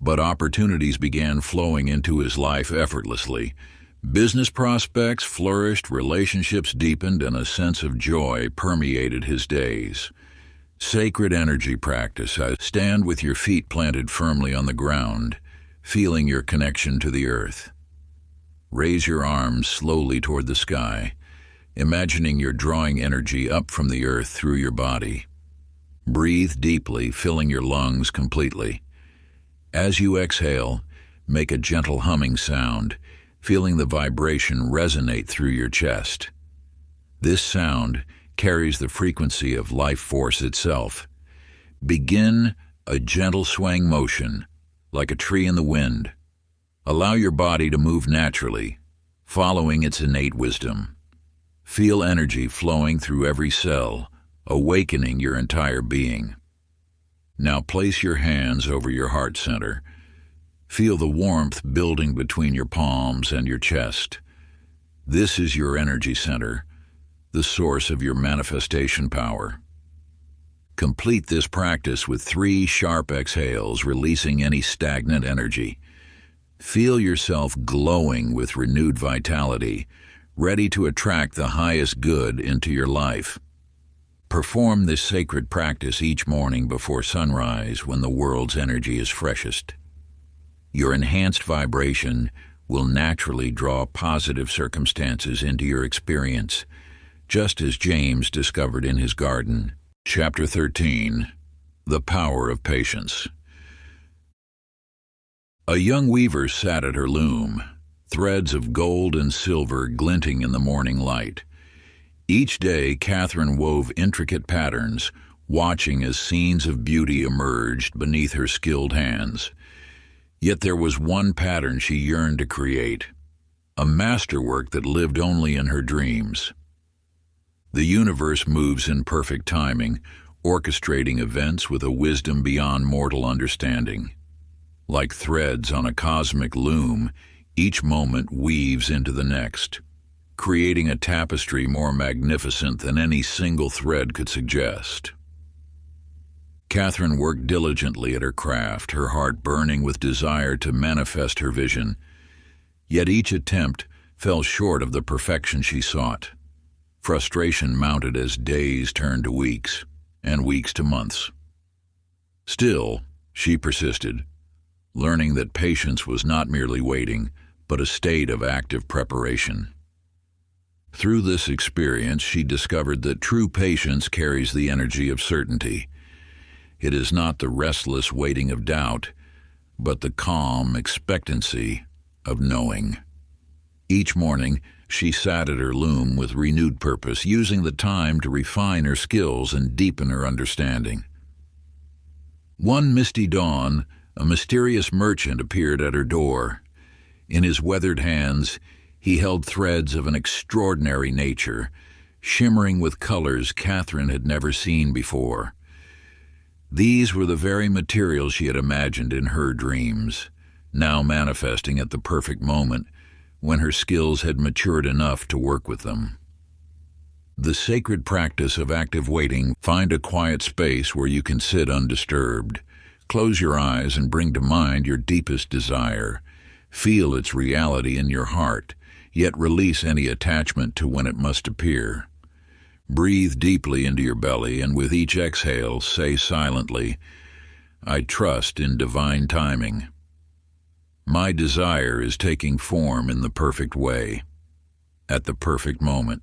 but opportunities began flowing into his life effortlessly. Business prospects flourished, relationships deepened, and a sense of joy permeated his days. Sacred energy practice. Stand with your feet planted firmly on the ground, feeling your connection to the earth. Raise your arms slowly toward the sky, imagining you're drawing energy up from the earth through your body. Breathe deeply, filling your lungs completely. As you exhale, make a gentle humming sound, feeling the vibration resonate through your chest. This sound carries the frequency of life force itself. Begin a gentle swaying motion, like a tree in the wind. Allow your body to move naturally, following its innate wisdom. Feel energy flowing through every cell, awakening your entire being. Now place your hands over your heart center. Feel the warmth building between your palms and your chest. This is your energy center, the source of your manifestation power. Complete this practice with 3 sharp exhales, releasing any stagnant energy. Feel yourself glowing with renewed vitality, ready to attract the highest good into your life. Perform this sacred practice each morning before sunrise when the world's energy is freshest. Your enhanced vibration will naturally draw positive circumstances into your experience, just as James discovered in his garden. Chapter 13. The Power of Patience. A young weaver sat at her loom, threads of gold and silver glinting in the morning light. Each day, Catherine wove intricate patterns, watching as scenes of beauty emerged beneath her skilled hands. Yet there was one pattern she yearned to create, a masterwork that lived only in her dreams. The universe moves in perfect timing, orchestrating events with a wisdom beyond mortal understanding. Like threads on a cosmic loom, each moment weaves into the next, creating a tapestry more magnificent than any single thread could suggest. Catherine worked diligently at her craft, her heart burning with desire to manifest her vision. Yet each attempt fell short of the perfection she sought. Frustration mounted as days turned to weeks, and weeks to months. Still, she persisted, learning that patience was not merely waiting, but a state of active preparation. Through this experience, she discovered that true patience carries the energy of certainty. It is not the restless waiting of doubt, but the calm expectancy of knowing. Each morning, she sat at her loom with renewed purpose, using the time to refine her skills and deepen her understanding. One misty dawn, a mysterious merchant appeared at her door. In his weathered hands, he held threads of an extraordinary nature, shimmering with colors Catherine had never seen before. These were the very materials she had imagined in her dreams, now manifesting at the perfect moment when her skills had matured enough to work with them. The sacred practice of active waiting. Find a quiet space where you can sit undisturbed. Close your eyes and bring to mind your deepest desire. Feel its reality in your heart, yet release any attachment to when it must appear. Breathe deeply into your belly, and with each exhale, say silently, "I trust in divine timing. My desire is taking form in the perfect way, at the perfect moment."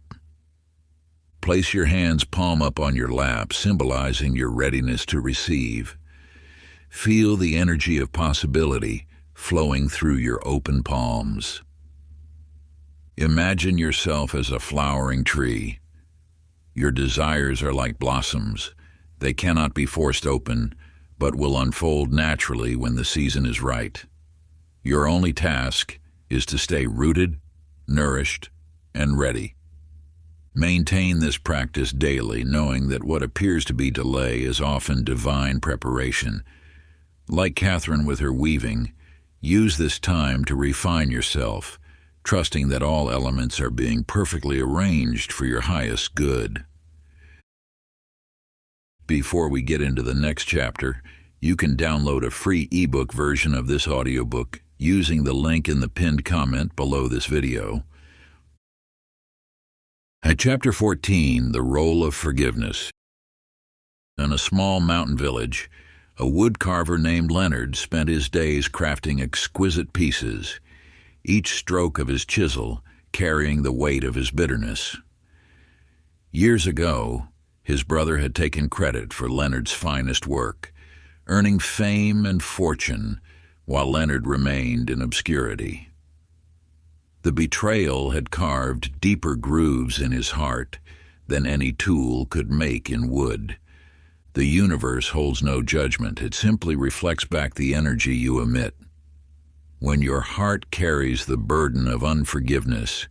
Place your hands palm up on your lap, symbolizing your readiness to receive. Feel the energy of possibility flowing through your open palms. Imagine yourself as a flowering tree. Your desires are like blossoms. They cannot be forced open, but will unfold naturally when the season is right. Your only task is to stay rooted, nourished, and ready. Maintain this practice daily, knowing that what appears to be delay is often divine preparation. Like Catherine with her weaving, use this time to refine yourself, trusting that all elements are being perfectly arranged for your highest good. Before we get into the next chapter, you can download a free ebook version of this audiobook using the link in the pinned comment below this video. At Chapter 14, The Role of Forgiveness. In a small mountain village, a woodcarver named Leonard spent his days crafting exquisite pieces, each stroke of his chisel carrying the weight of his bitterness. Years ago, his brother had taken credit for Leonard's finest work, earning fame and fortune while Leonard remained in obscurity. The betrayal had carved deeper grooves in his heart than any tool could make in wood. The universe holds no judgment. It simply reflects back the energy you emit. When your heart carries the burden of unforgiveness,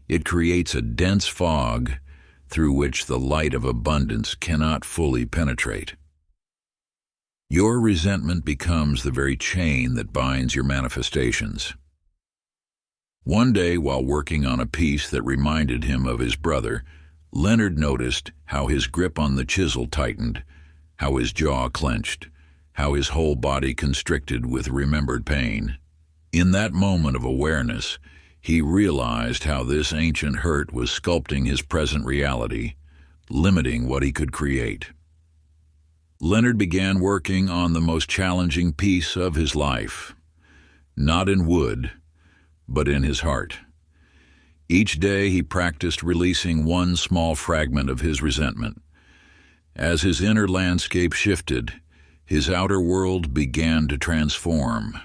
it creates a dense fog through which the light of abundance cannot fully penetrate. Your resentment becomes the very chain that binds your manifestations. One day, while working on a piece that reminded him of his brother, Leonard noticed how his grip on the chisel tightened, how his jaw clenched, how his whole body constricted with remembered pain. In that moment of awareness, he realized how this ancient hurt was sculpting his present reality, limiting what he could create. Leonard began working on the most challenging piece of his life, not in wood, but in his heart. Each day he practiced releasing one small fragment of his resentment. As his inner landscape shifted, his outer world began to transform.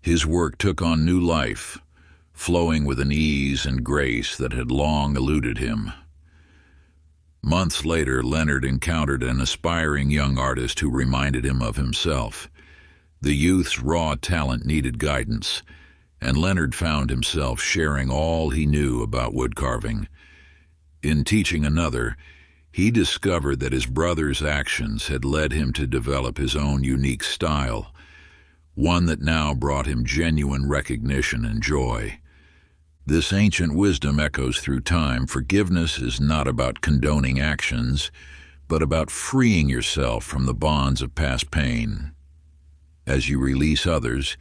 His work took on new life, flowing with an ease and grace that had long eluded him. Months later, Leonard encountered an aspiring young artist who reminded him of himself. The youth's raw talent needed guidance, and Leonard found himself sharing all he knew about woodcarving. In teaching another, he discovered that his brother's actions had led him to develop his own unique style, one that now brought him genuine recognition and joy. This ancient wisdom echoes through time. Forgiveness is not about condoning actions, but about freeing yourself from the bonds of past pain. As you release others,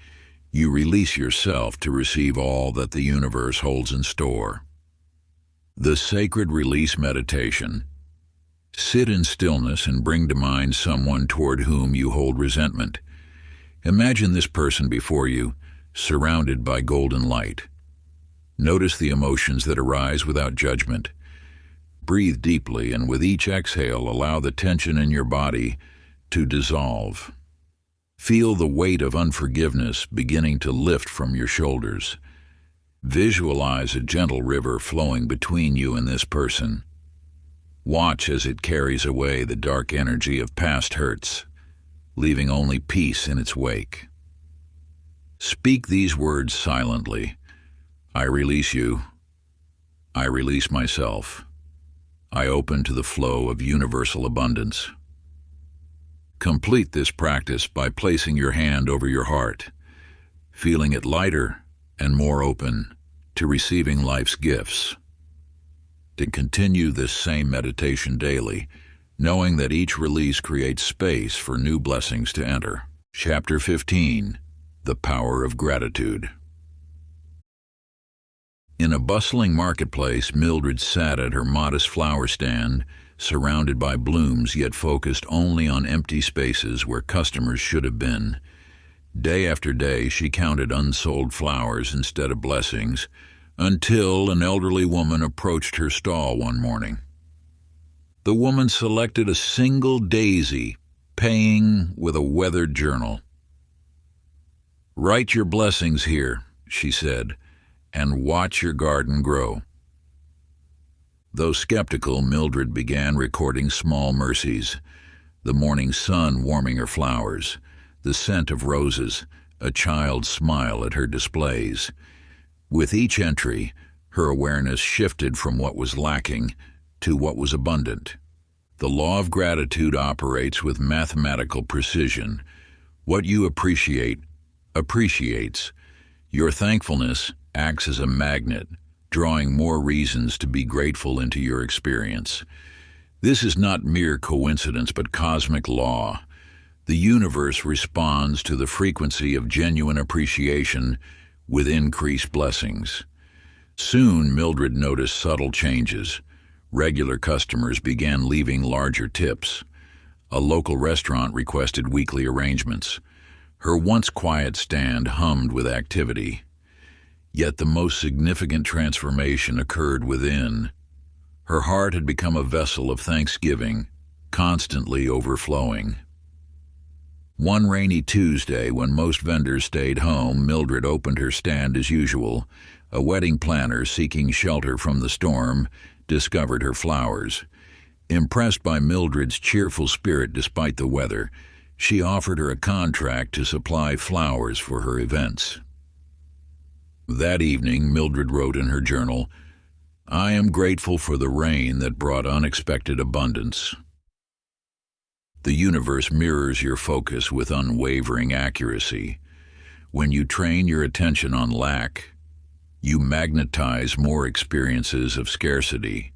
you release yourself to receive all that the universe holds in store. The Sacred Release Meditation. Sit in stillness and bring to mind someone toward whom you hold resentment. Imagine this person before you, surrounded by golden light. Notice the emotions that arise without judgment. Breathe deeply, and with each exhale, allow the tension in your body to dissolve. Feel the weight of unforgiveness beginning to lift from your shoulders. Visualize a gentle river flowing between you and this person. Watch as it carries away the dark energy of past hurts, leaving only peace in its wake. Speak these words silently. I release you. I release myself. I open to the flow of universal abundance. Complete this practice by placing your hand over your heart, feeling it lighter and more open to receiving life's gifts. To continue this same meditation daily, knowing that each release creates space for new blessings to enter. Chapter 15. The Power of Gratitude. In a bustling marketplace, Mildred sat at her modest flower stand, surrounded by blooms yet focused only on empty spaces where customers should have been. Day after day she counted unsold flowers instead of blessings, until an elderly woman approached her stall one morning. The woman selected a single daisy Paying with a weathered journal. "Write your blessings here," she said, "and watch your garden grow." Though skeptical, Mildred began recording small mercies: the morning sun warming her flowers, the scent of roses, a child's smile at her displays. With each entry, her awareness shifted from what was lacking to what was abundant. The law of gratitude operates with mathematical precision. What you appreciate appreciates. Your thankfulness acts as a magnet, drawing more reasons to be grateful into your experience. This is not mere coincidence, but cosmic law. The universe responds to the frequency of genuine appreciation with increased blessings. Soon, Mildred noticed subtle changes. Regular customers began leaving larger tips. A local restaurant requested weekly arrangements. Her once quiet stand hummed with activity. Yet the most significant transformation occurred within. Her heart had become a vessel of thanksgiving, constantly overflowing. One rainy Tuesday, when most vendors stayed home, Mildred opened her stand as usual. A wedding planner seeking shelter from the storm discovered her flowers. Impressed by Mildred's cheerful spirit despite the weather, she offered her a contract to supply flowers for her events. That evening, Mildred wrote in her journal, "I am grateful for the rain that brought unexpected abundance." The universe mirrors your focus with unwavering accuracy. When you train your attention on lack, you magnetize more experiences of scarcity.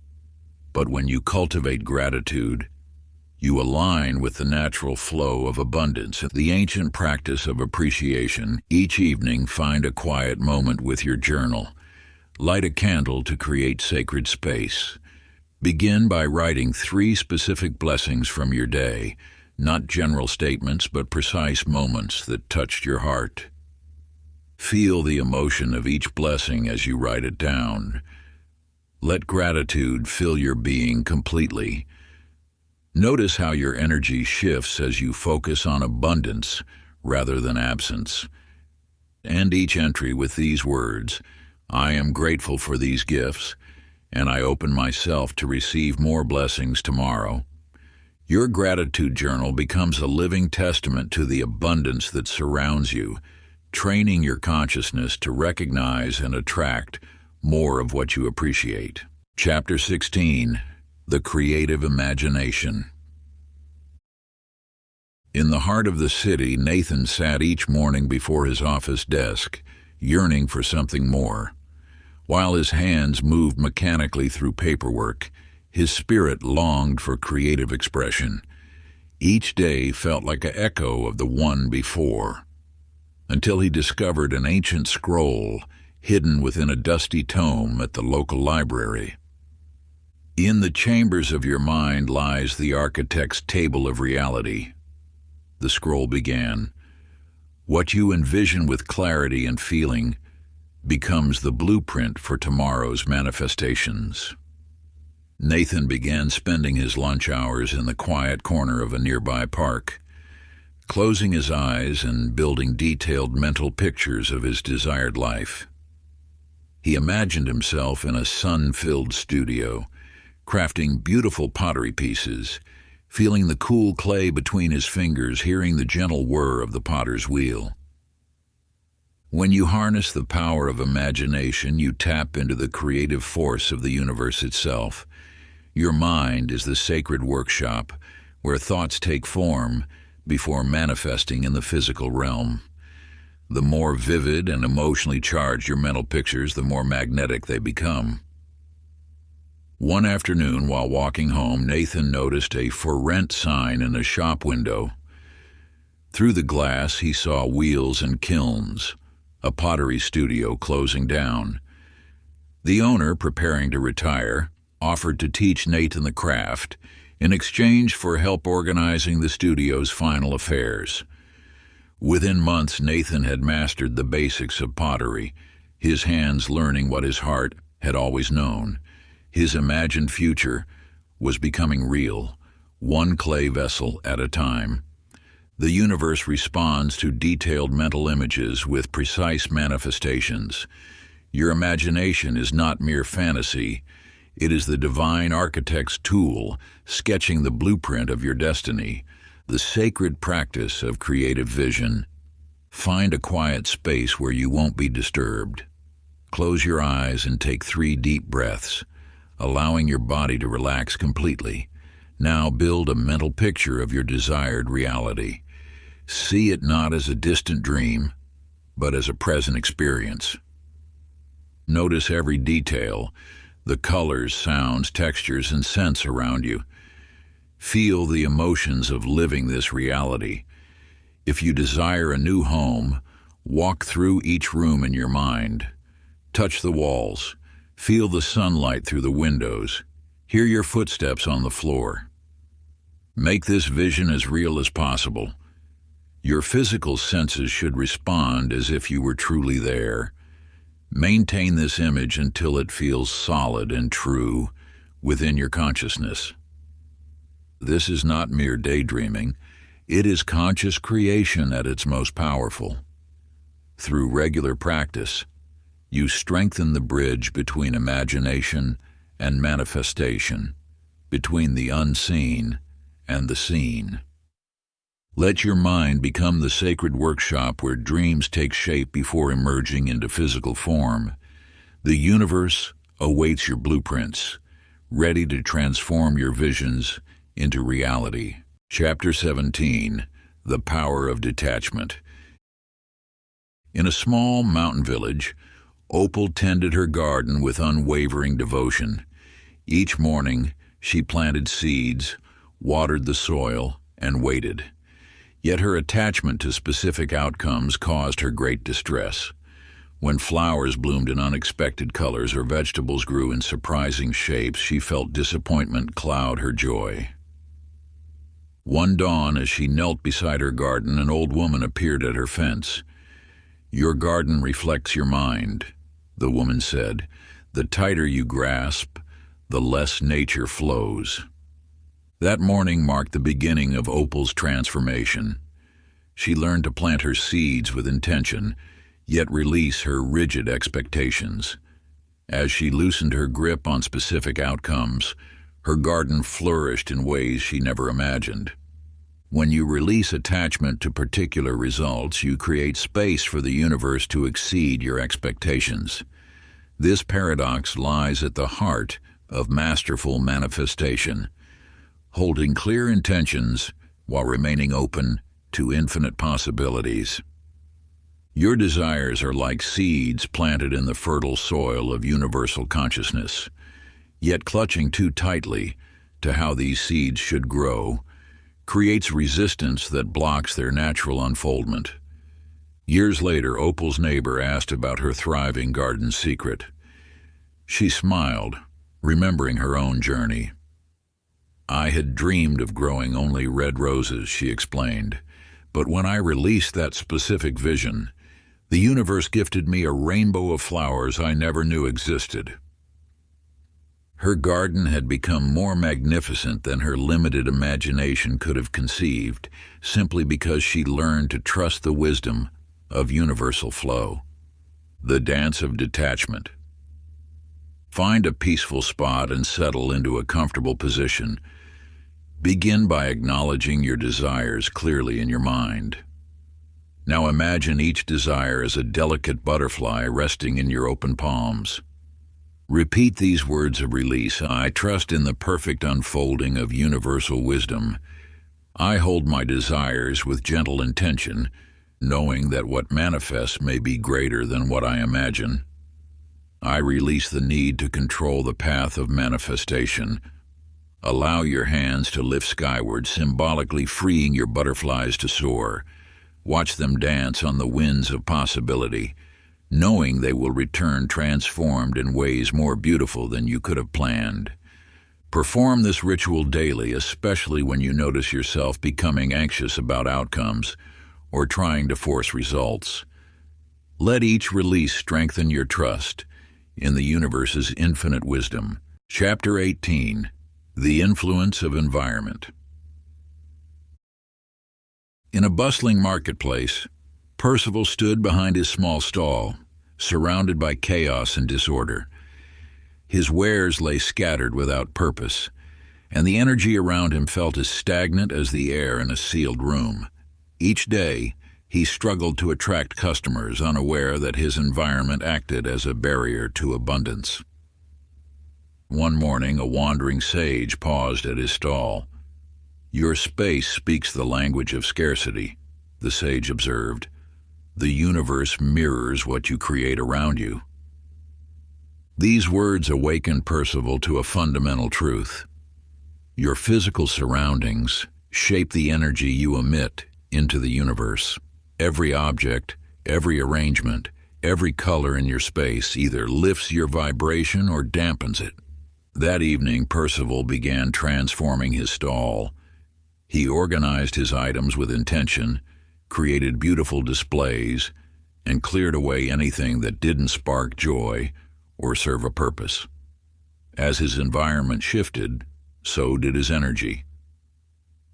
But when you cultivate gratitude, you align with the natural flow of abundance, the ancient practice of appreciation. Each evening, find a quiet moment with your journal. Light a candle to create sacred space. Begin by writing 3 specific blessings from your day, not general statements, but precise moments that touched your heart. Feel the emotion of each blessing as you write it down. Let gratitude fill your being completely. Notice how your energy shifts as you focus on abundance rather than absence. End each entry with these words: "I am grateful for these gifts, and I open myself to receive more blessings tomorrow." Your gratitude journal becomes a living testament to the abundance that surrounds you, training your consciousness to recognize and attract more of what you appreciate. Chapter 16. The Creative Imagination. In the heart of the city, Nathan sat each morning before his office desk, yearning for something more. While his hands moved mechanically through paperwork, his spirit longed for creative expression. Each day felt like an echo of the one before, until he discovered an ancient scroll hidden within a dusty tome at the local library. In the chambers of your mind lies the architect's table of reality. The scroll began. What you envision with clarity and feeling becomes the blueprint for tomorrow's manifestations. Nathan began spending his lunch hours in the quiet corner of a nearby park, closing his eyes and building detailed mental pictures of his desired life. He imagined himself in a sun-filled studio, crafting beautiful pottery pieces, feeling the cool clay between his fingers, hearing the gentle whir of the potter's wheel. When you harness the power of imagination, you tap into the creative force of the universe itself. Your mind is the sacred workshop where thoughts take form before manifesting in the physical realm. The more vivid and emotionally charged your mental pictures, the more magnetic they become. One afternoon, while walking home, Nathan noticed a "For Rent" sign in a shop window. Through the glass, he saw wheels and kilns, a pottery studio closing down. The owner, preparing to retire, offered to teach Nathan the craft in exchange for help organizing the studio's final affairs. Within months, Nathan had mastered the basics of pottery, his hands learning what his heart had always known. His imagined future was becoming real, one clay vessel at a time. The universe responds to detailed mental images with precise manifestations. Your imagination is not mere fantasy. It is the divine architect's tool, sketching the blueprint of your destiny, the sacred practice of creative vision. Find a quiet space where you won't be disturbed. Close your eyes and take 3 deep breaths, allowing your body to relax completely. Now build a mental picture of your desired reality. See it not as a distant dream, but as a present experience. Notice every detail, the colors, sounds, textures, and scents around you. Feel the emotions of living this reality. If you desire a new home, walk through each room in your mind. Touch the walls. Feel the sunlight through the windows. Hear your footsteps on the floor. Make this vision as real as possible. Your physical senses should respond as if you were truly there. Maintain this image until it feels solid and true within your consciousness. This is not mere daydreaming. It is conscious creation at its most powerful. Through regular practice, you strengthen the bridge between imagination and manifestation, between the unseen and the seen. Let your mind become the sacred workshop where dreams take shape before emerging into physical form. The universe awaits your blueprints, ready to transform your visions into reality. Chapter 17, The Power of Detachment. In a small mountain village, Opal tended her garden with unwavering devotion. Each morning, she planted seeds, watered the soil, and waited. Yet her attachment to specific outcomes caused her great distress. When flowers bloomed in unexpected colors or vegetables grew in surprising shapes, she felt disappointment cloud her joy. One dawn, as she knelt beside her garden, an old woman appeared at her fence. "Your garden reflects your mind," the woman said. "The tighter you grasp, the less nature flows." That morning marked the beginning of Opal's transformation. She learned to plant her seeds with intention, yet release her rigid expectations. As she loosened her grip on specific outcomes, her garden flourished in ways she never imagined. When you release attachment to particular results, you create space for the universe to exceed your expectations. This paradox lies at the heart of masterful manifestation. Holding clear intentions while remaining open to infinite possibilities. Your desires are like seeds planted in the fertile soil of universal consciousness, yet clutching too tightly to how these seeds should grow creates resistance that blocks their natural unfoldment. Years later, Opal's neighbor asked about her thriving garden secret. She smiled, remembering her own journey. "I had dreamed of growing only red roses," she explained, "but when I released that specific vision, the universe gifted me a rainbow of flowers I never knew existed." Her garden had become more magnificent than her limited imagination could have conceived, simply because she learned to trust the wisdom of universal flow. The dance of detachment. Find a peaceful spot and settle into a comfortable position. Begin by acknowledging your desires clearly in your mind. Now imagine each desire as a delicate butterfly resting in your open palms. Repeat these words of release. "I trust in the perfect unfolding of universal wisdom. I hold my desires with gentle intention, knowing that what manifests may be greater than what I imagine. I release the need to control the path of manifestation." Allow your hands to lift skyward, symbolically freeing your butterflies to soar. Watch them dance on the winds of possibility, knowing they will return transformed in ways more beautiful than you could have planned. Perform this ritual daily, especially when you notice yourself becoming anxious about outcomes or trying to force results. Let each release strengthen your trust in the universe's infinite wisdom. Chapter 18. The Influence of Environment. In a bustling marketplace, Percival stood behind his small stall, surrounded by chaos and disorder. His wares lay scattered without purpose, and the energy around him felt as stagnant as the air in a sealed room. Each day, he struggled to attract customers, unaware that his environment acted as a barrier to abundance. One morning, a wandering sage paused at his stall. "Your space speaks the language of scarcity," the sage observed. "The universe mirrors what you create around you." These words awakened Percival to a fundamental truth. Your physical surroundings shape the energy you emit into the universe. Every object, every arrangement, every color in your space either lifts your vibration or dampens it. That evening, Percival began transforming his stall. He organized his items with intention, created beautiful displays, and cleared away anything that didn't spark joy or serve a purpose. As his environment shifted, so did his energy,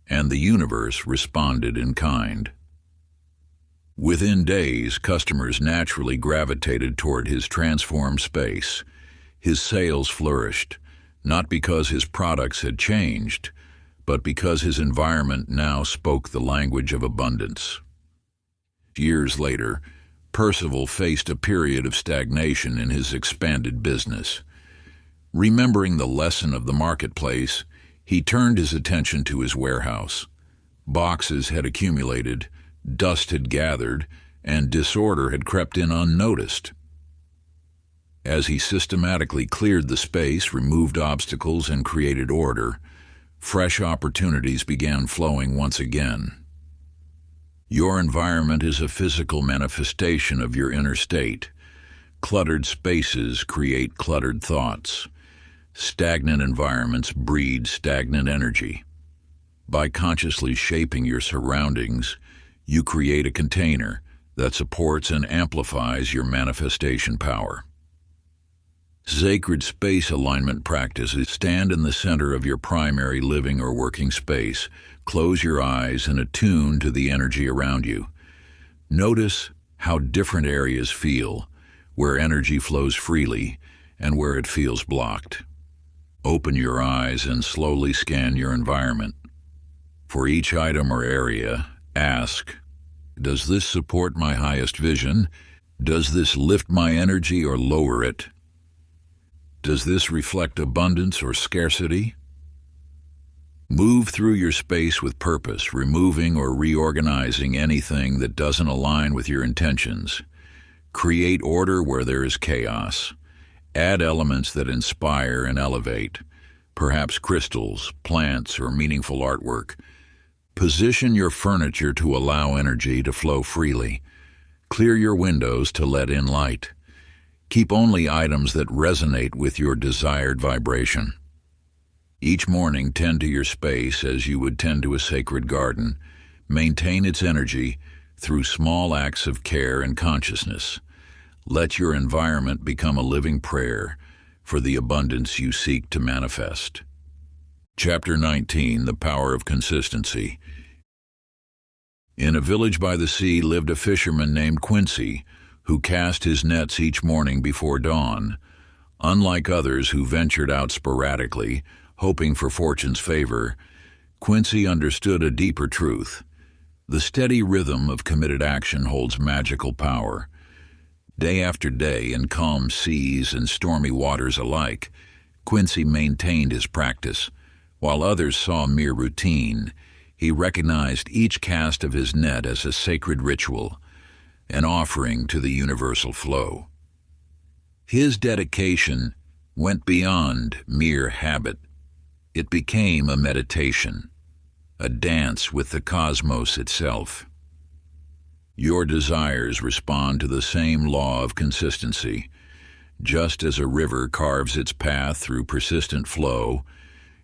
and the universe responded in kind. Within days, customers naturally gravitated toward his transformed space. His sales flourished, not because his products had changed, but because his environment now spoke the language of abundance. Years later, Percival faced a period of stagnation in his expanded business. Remembering the lesson of the marketplace, he turned his attention to his warehouse. Boxes had accumulated, dust had gathered, and disorder had crept in unnoticed. As he systematically cleared the space, removed obstacles, and created order, fresh opportunities began flowing once again. Your environment is a physical manifestation of your inner state. Cluttered spaces create cluttered thoughts. Stagnant environments breed stagnant energy. By consciously shaping your surroundings, you create a container that supports and amplifies your manifestation power. Sacred space alignment practices stand in the center of your primary living or working space. Close your eyes and attune to the energy around you. Notice how different areas feel, where energy flows freely and where it feels blocked. Open your eyes and slowly scan your environment. For each item or area, ask, does this support my highest vision? Does this lift my energy or lower it? Does this reflect abundance or scarcity? Move through your space with purpose, removing or reorganizing anything that doesn't align with your intentions. Create order where there is chaos. Add elements that inspire and elevate, perhaps crystals, plants, or meaningful artwork. Position your furniture to allow energy to flow freely. Clear your windows to let in light. Keep only items that resonate with your desired vibration. Each morning, tend to your space as you would tend to a sacred garden. Maintain its energy through small acts of care and consciousness. Let your environment become a living prayer for the abundance you seek to manifest. Chapter 19, The Power of Consistency. In a village by the sea lived a fisherman named Quincy, who cast his nets each morning before dawn. Unlike others who ventured out sporadically, hoping for fortune's favor, Quincy understood a deeper truth. The steady rhythm of committed action holds magical power. Day after day, in calm seas and stormy waters alike, Quincy maintained his practice. While others saw mere routine, he recognized each cast of his net as a sacred ritual, an offering to the universal flow. His dedication went beyond mere habit. It became a meditation, a dance with the cosmos itself. Your desires respond to the same law of consistency. Just as a river carves its path through persistent flow,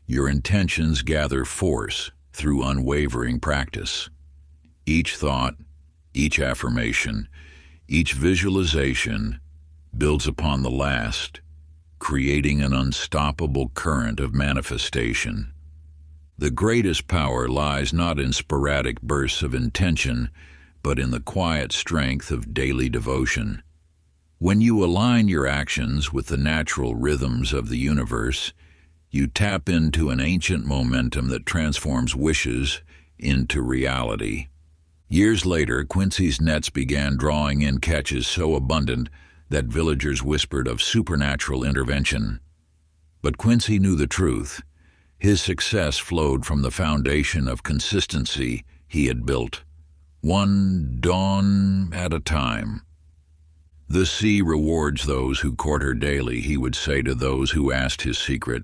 your intentions gather force through unwavering practice. Each thought, each affirmation, each visualization builds upon the last, creating an unstoppable current of manifestation. The greatest power lies not in sporadic bursts of intention, but in the quiet strength of daily devotion. When you align your actions with the natural rhythms of the universe, you tap into an ancient momentum that transforms wishes into reality. Years later, Quincy's nets began drawing in catches so abundant that villagers whispered of supernatural intervention. But Quincy knew the truth. His success flowed from the foundation of consistency he had built, one dawn at a time. "The sea rewards those who court her daily," he would say to those who asked his secret.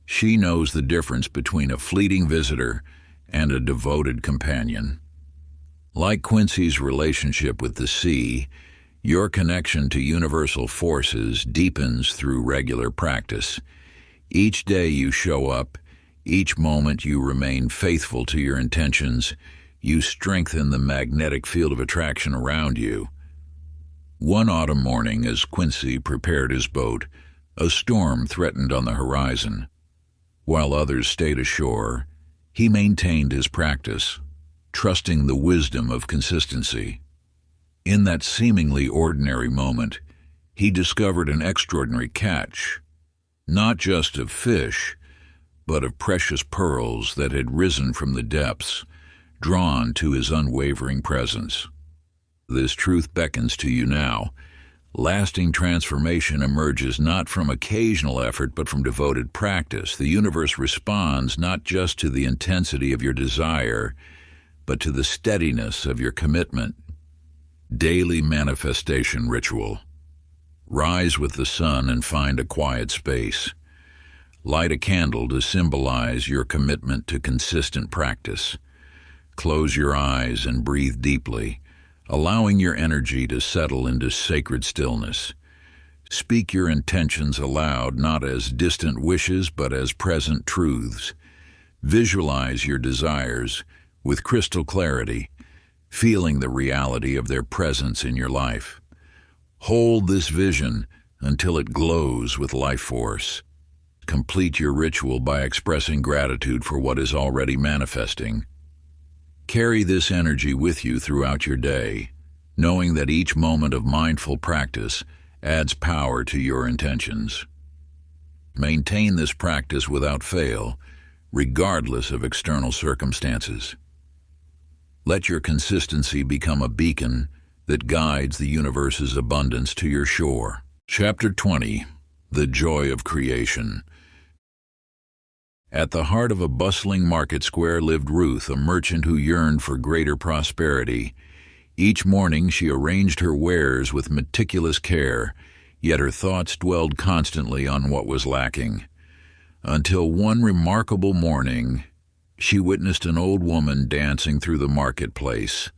"She knows the difference between a fleeting visitor and a devoted companion." Like Quincy's relationship with the sea, your connection to universal forces deepens through regular practice. Each day you show up, each moment you remain faithful to your intentions, you strengthen the magnetic field of attraction around you. One autumn morning, as Quincy prepared his boat, a storm threatened on the horizon. While others stayed ashore, he maintained his practice, trusting the wisdom of consistency. In that seemingly ordinary moment, he discovered an extraordinary catch, not just of fish, but of precious pearls that had risen from the depths, drawn to his unwavering presence. This truth beckons to you now. Lasting transformation emerges not from occasional effort, but from devoted practice. The universe responds not just to the intensity of your desire, but to the steadiness of your commitment. Daily manifestation ritual. Rise with the sun and find a quiet space. Light a candle to symbolize your commitment to consistent practice. Close your eyes and breathe deeply, allowing your energy to settle into sacred stillness. Speak your intentions aloud, not as distant wishes, but as present truths. Visualize your desires with crystal clarity, feeling the reality of their presence in your life. Hold this vision until it glows with life force. Complete your ritual by expressing gratitude for what is already manifesting. Carry this energy with you throughout your day, knowing that each moment of mindful practice adds power to your intentions. Maintain this practice without fail, regardless of external circumstances. Let your consistency become a beacon that guides the universe's abundance to your shore. Chapter 20. The Joy of Creation. At the heart of a bustling market square lived Ruth, a merchant who yearned for greater prosperity. Each morning she arranged her wares with meticulous care, yet her thoughts dwelled constantly on what was lacking. Until one remarkable morning, she witnessed an old woman dancing through the marketplace,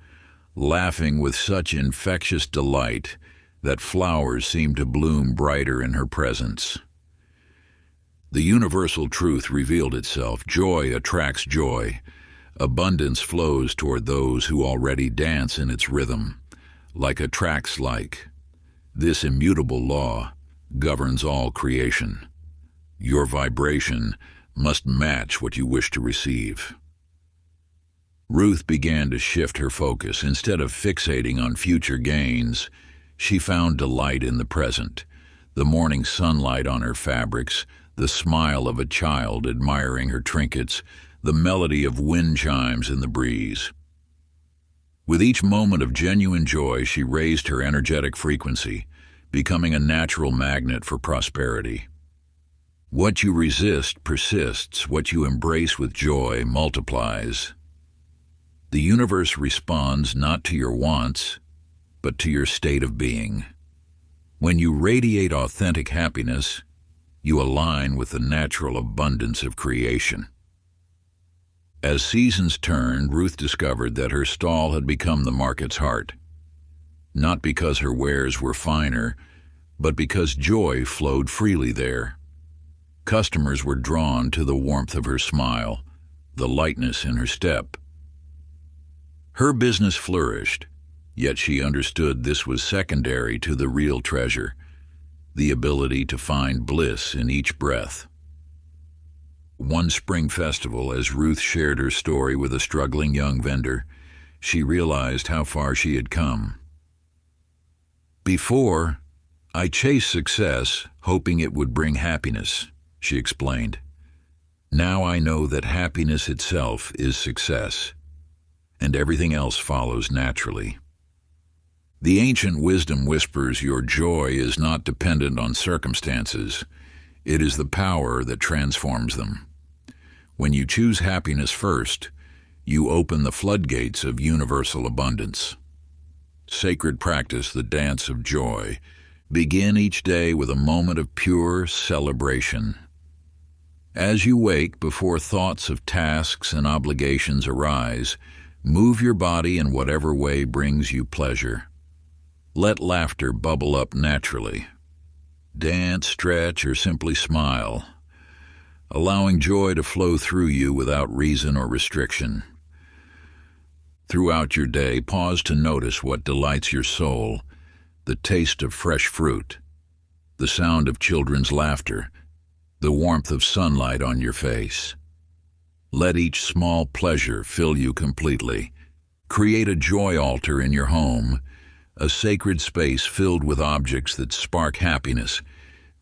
laughing with such infectious delight that flowers seemed to bloom brighter in her presence. The universal truth revealed itself. Joy attracts joy. Abundance flows toward those who already dance in its rhythm. Like attracts like. This immutable law governs all creation. Your vibration must match what you wish to receive. Ruth began to shift her focus. Instead of fixating on future gains, she found delight in the present. The morning sunlight on her fabrics, the smile of a child admiring her trinkets, the melody of wind chimes in the breeze. With each moment of genuine joy, she raised her energetic frequency, becoming a natural magnet for prosperity. What you resist persists. What you embrace with joy multiplies. The universe responds not to your wants, but to your state of being. When you radiate authentic happiness, you align with the natural abundance of creation. As seasons turned, Ruth discovered that her stall had become the market's heart. Not because her wares were finer, but because joy flowed freely there. Customers were drawn to the warmth of her smile, the lightness in her step. Her business flourished, yet she understood this was secondary to the real treasure, the ability to find bliss in each breath. One spring festival, as Ruth shared her story with a struggling young vendor, she realized how far she had come. "Before, I chased success, hoping it would bring happiness," she explained. "Now I know that happiness itself is success, and everything else follows naturally." The ancient wisdom whispers your joy is not dependent on circumstances. It is the power that transforms them. When you choose happiness first, you open the floodgates of universal abundance. Sacred practice, the dance of joy. Begin each day with a moment of pure celebration. As you wake, before thoughts of tasks and obligations arise, move your body in whatever way brings you pleasure. Let laughter bubble up naturally. Dance, stretch, or simply smile, allowing joy to flow through you without reason or restriction. Throughout your day, pause to notice what delights your soul: the taste of fresh fruit, the sound of children's laughter, the warmth of sunlight on your face. Let each small pleasure fill you completely. Create a joy altar in your home, a sacred space filled with objects that spark happiness.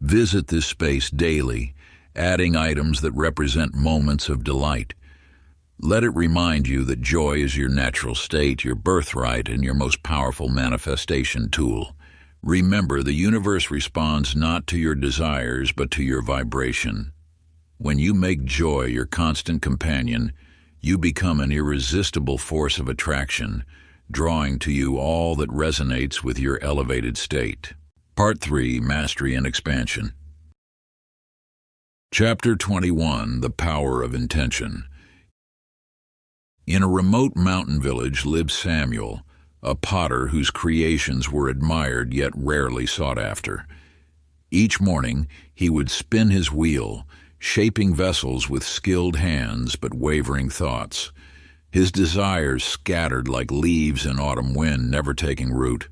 Visit this space daily, adding items that represent moments of delight. Let it remind you that joy is your natural state, your birthright, and your most powerful manifestation tool. Remember, the universe responds not to your desires, but to your vibration. When you make joy your constant companion, you become an irresistible force of attraction, drawing to you all that resonates with your elevated state. Part 3, Mastery and Expansion. Chapter 21, The Power of Intention. In a remote mountain village lived Samuel, a potter whose creations were admired yet rarely sought after. Each morning he would spin his wheel, shaping vessels with skilled hands but wavering thoughts. His desires scattered like leaves in autumn wind, never taking root.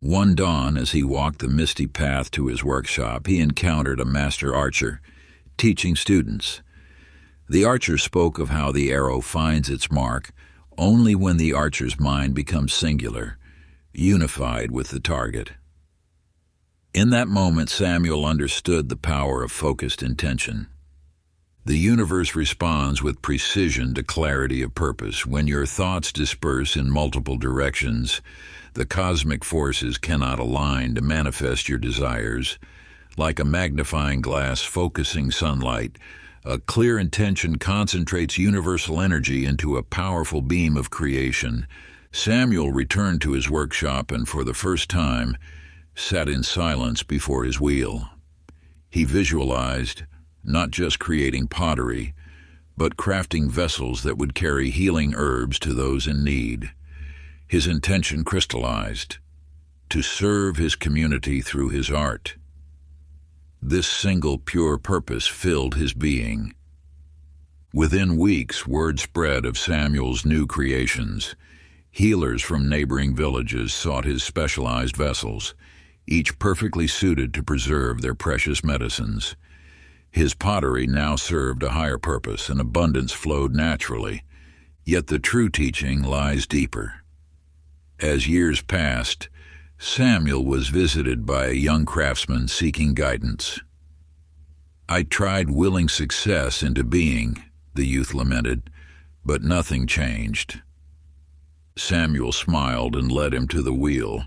One dawn, as he walked the misty path to his workshop, he encountered a master archer, teaching students. The archer spoke of how the arrow finds its mark only when the archer's mind becomes singular, unified with the target. In that moment, Samuel understood the power of focused intention. The universe responds with precision to clarity of purpose. When your thoughts disperse in multiple directions, the cosmic forces cannot align to manifest your desires. Like a magnifying glass focusing sunlight, a clear intention concentrates universal energy into a powerful beam of creation. Samuel returned to his workshop and, for the first time, sat in silence before his wheel. He visualized not just creating pottery, but crafting vessels that would carry healing herbs to those in need. His intention crystallized: to serve his community through his art. This single pure purpose filled his being. Within weeks, word spread of Samuel's new creations. Healers from neighboring villages sought his specialized vessels, each perfectly suited to preserve their precious medicines. His pottery now served a higher purpose, and abundance flowed naturally. Yet the true teaching lies deeper. As years passed, Samuel was visited by a young craftsman seeking guidance. "I tried willing success into being," the youth lamented, "but nothing changed." Samuel smiled and led him to the wheel.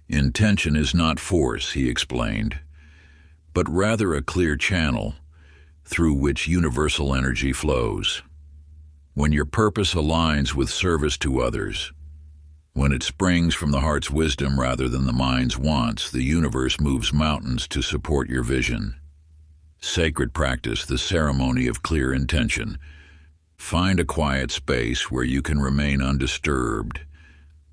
"Intention is not force," he explained, "but rather a clear channel through which universal energy flows. When your purpose aligns with service to others, when it springs from the heart's wisdom rather than the mind's wants, the universe moves mountains to support your vision." Sacred practice, the ceremony of clear intention. Find a quiet space where you can remain undisturbed.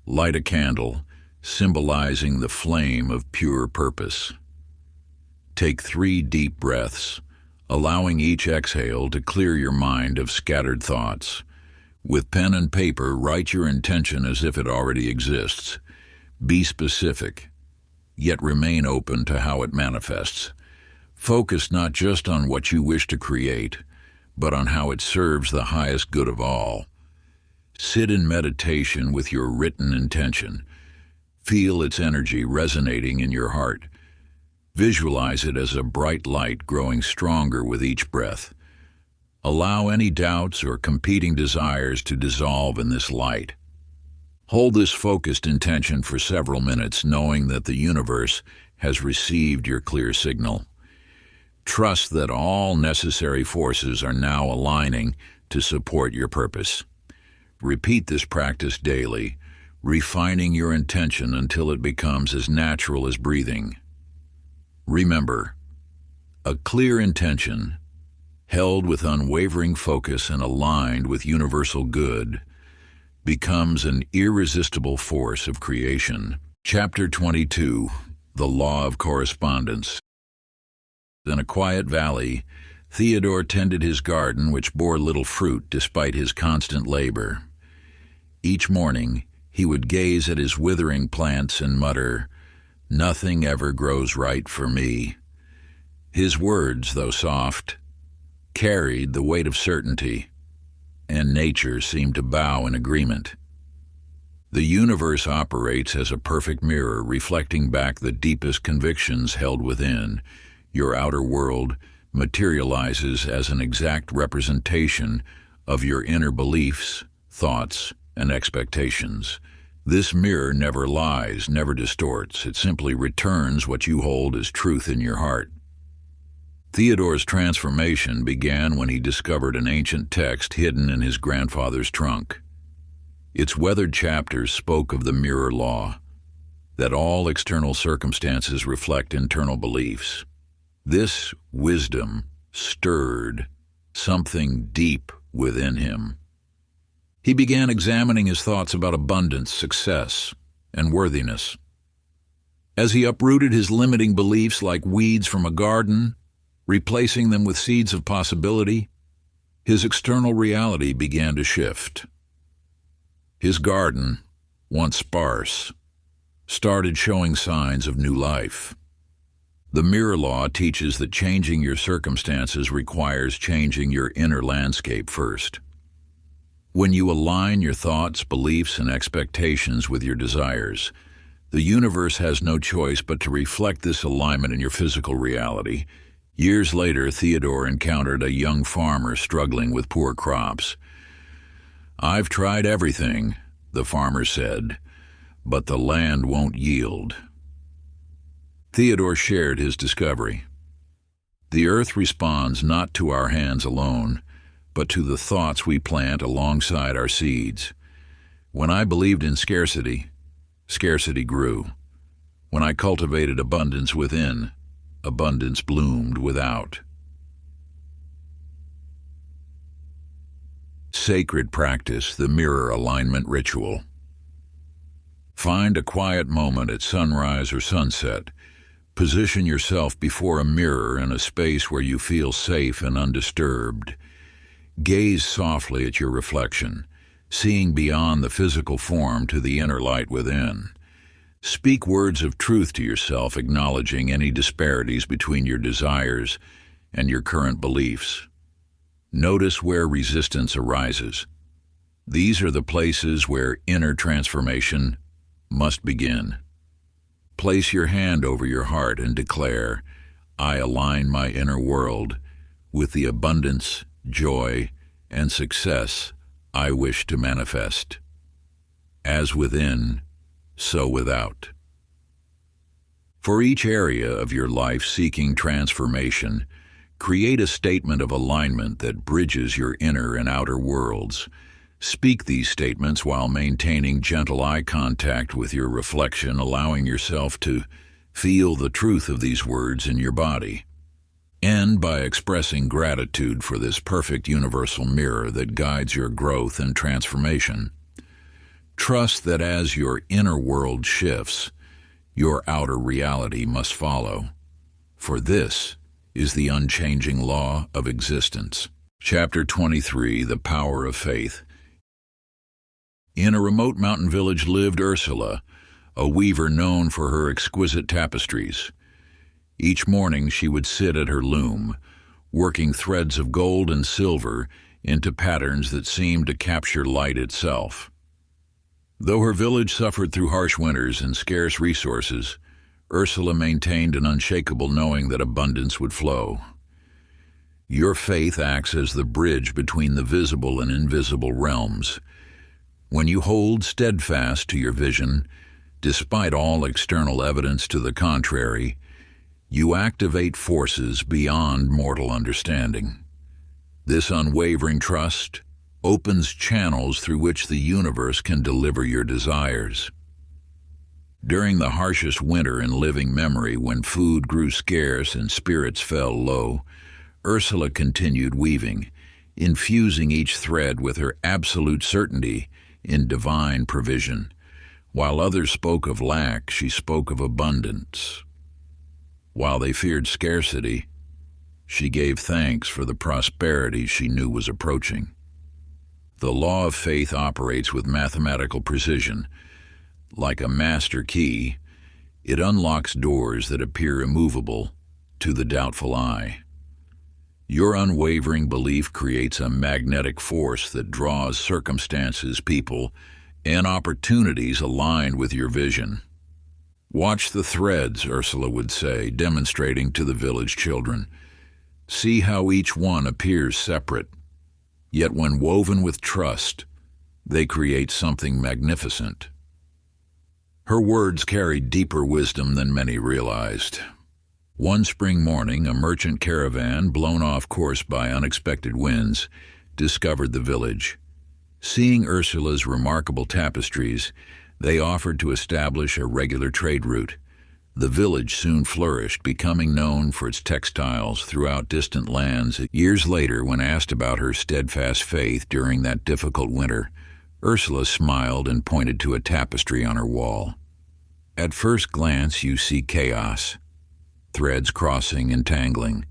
Light a candle, symbolizing the flame of pure purpose. Take 3 deep breaths, allowing each exhale to clear your mind of scattered thoughts. With pen and paper, write your intention as if it already exists. Be specific, yet remain open to how it manifests. Focus not just on what you wish to create, but on how it serves the highest good of all. Sit in meditation with your written intention. Feel its energy resonating in your heart. Visualize it as a bright light growing stronger with each breath. Allow any doubts or competing desires to dissolve in this light. Hold this focused intention for several minutes, knowing that the universe has received your clear signal. Trust that all necessary forces are now aligning to support your purpose. Repeat this practice daily, refining your intention until it becomes as natural as breathing. Remember, a clear intention, held with unwavering focus and aligned with universal good, becomes an irresistible force of creation. Chapter 22, The Law of Correspondence. In a quiet valley, Theodore tended his garden, which bore little fruit despite his constant labor. Each morning, he would gaze at his withering plants and mutter, "Nothing ever grows right for me." His words, though soft, carried the weight of certainty, and nature seemed to bow in agreement. The universe operates as a perfect mirror, reflecting back the deepest convictions held within. Your outer world materializes as an exact representation of your inner beliefs, thoughts, and expectations. This mirror never lies, never distorts. It simply returns what you hold as truth in your heart. Theodore's transformation began when he discovered an ancient text hidden in his grandfather's trunk. Its weathered chapters spoke of the mirror law, that all external circumstances reflect internal beliefs. This wisdom stirred something deep within him. He began examining his thoughts about abundance, success, and worthiness. As he uprooted his limiting beliefs like weeds from a garden, replacing them with seeds of possibility, his external reality began to shift. His garden, once sparse, started showing signs of new life. The mirror law teaches that changing your circumstances requires changing your inner landscape first. When you align your thoughts, beliefs, and expectations with your desires, the universe has no choice but to reflect this alignment in your physical reality. Years later, Theodore encountered a young farmer struggling with poor crops. "I've tried everything," the farmer said, "but the land won't yield." Theodore shared his discovery. The earth responds not to our hands alone, but to the thoughts we plant alongside our seeds. When I believed in scarcity, scarcity grew. When I cultivated abundance within, abundance bloomed without. Sacred practice, the mirror alignment ritual. Find a quiet moment at sunrise or sunset. Position yourself before a mirror in a space where you feel safe and undisturbed. Gaze softly at your reflection, seeing beyond the physical form to the inner light within. Speak words of truth to yourself, acknowledging any disparities between your desires and your current beliefs. Notice where resistance arises. These are the places where inner transformation must begin. Place your hand over your heart and declare, "I align my inner world with the abundance, joy, and success I wish to manifest. As within, so without." For each area of your life seeking transformation, create a statement of alignment that bridges your inner and outer worlds. Speak these statements while maintaining gentle eye contact with your reflection, allowing yourself to feel the truth of these words in your body. End by expressing gratitude for this perfect universal mirror that guides your growth and transformation. Trust that as your inner world shifts, your outer reality must follow. For this is the unchanging law of existence. Chapter 23, The Power of Faith. In a remote mountain village lived Ursula, a weaver known for her exquisite tapestries. Each morning she would sit at her loom, working threads of gold and silver into patterns that seemed to capture light itself. Though her village suffered through harsh winters and scarce resources, Ursula maintained an unshakable knowing that abundance would flow. Your faith acts as the bridge between the visible and invisible realms. When you hold steadfast to your vision, despite all external evidence to the contrary, you activate forces beyond mortal understanding. This unwavering trust opens channels through which the universe can deliver your desires. During the harshest winter in living memory, when food grew scarce and spirits fell low, Ursula continued weaving, infusing each thread with her absolute certainty in divine provision. While others spoke of lack, she spoke of abundance. While they feared scarcity, she gave thanks for the prosperity she knew was approaching. The law of faith operates with mathematical precision. Like a master key, it unlocks doors that appear immovable to the doubtful eye. Your unwavering belief creates a magnetic force that draws circumstances, people, and opportunities aligned with your vision. "Watch the threads," Ursula would say, demonstrating to the village children. "See how each one appears separate, yet when woven with trust, they create something magnificent." Her words carried deeper wisdom than many realized. One spring morning, a merchant caravan, blown off course by unexpected winds, discovered the village. Seeing Ursula's remarkable tapestries, they offered to establish a regular trade route. The village soon flourished, becoming known for its textiles throughout distant lands. Years later, when asked about her steadfast faith during that difficult winter, Ursula smiled and pointed to a tapestry on her wall. At first glance, you see chaos, threads crossing and tangling,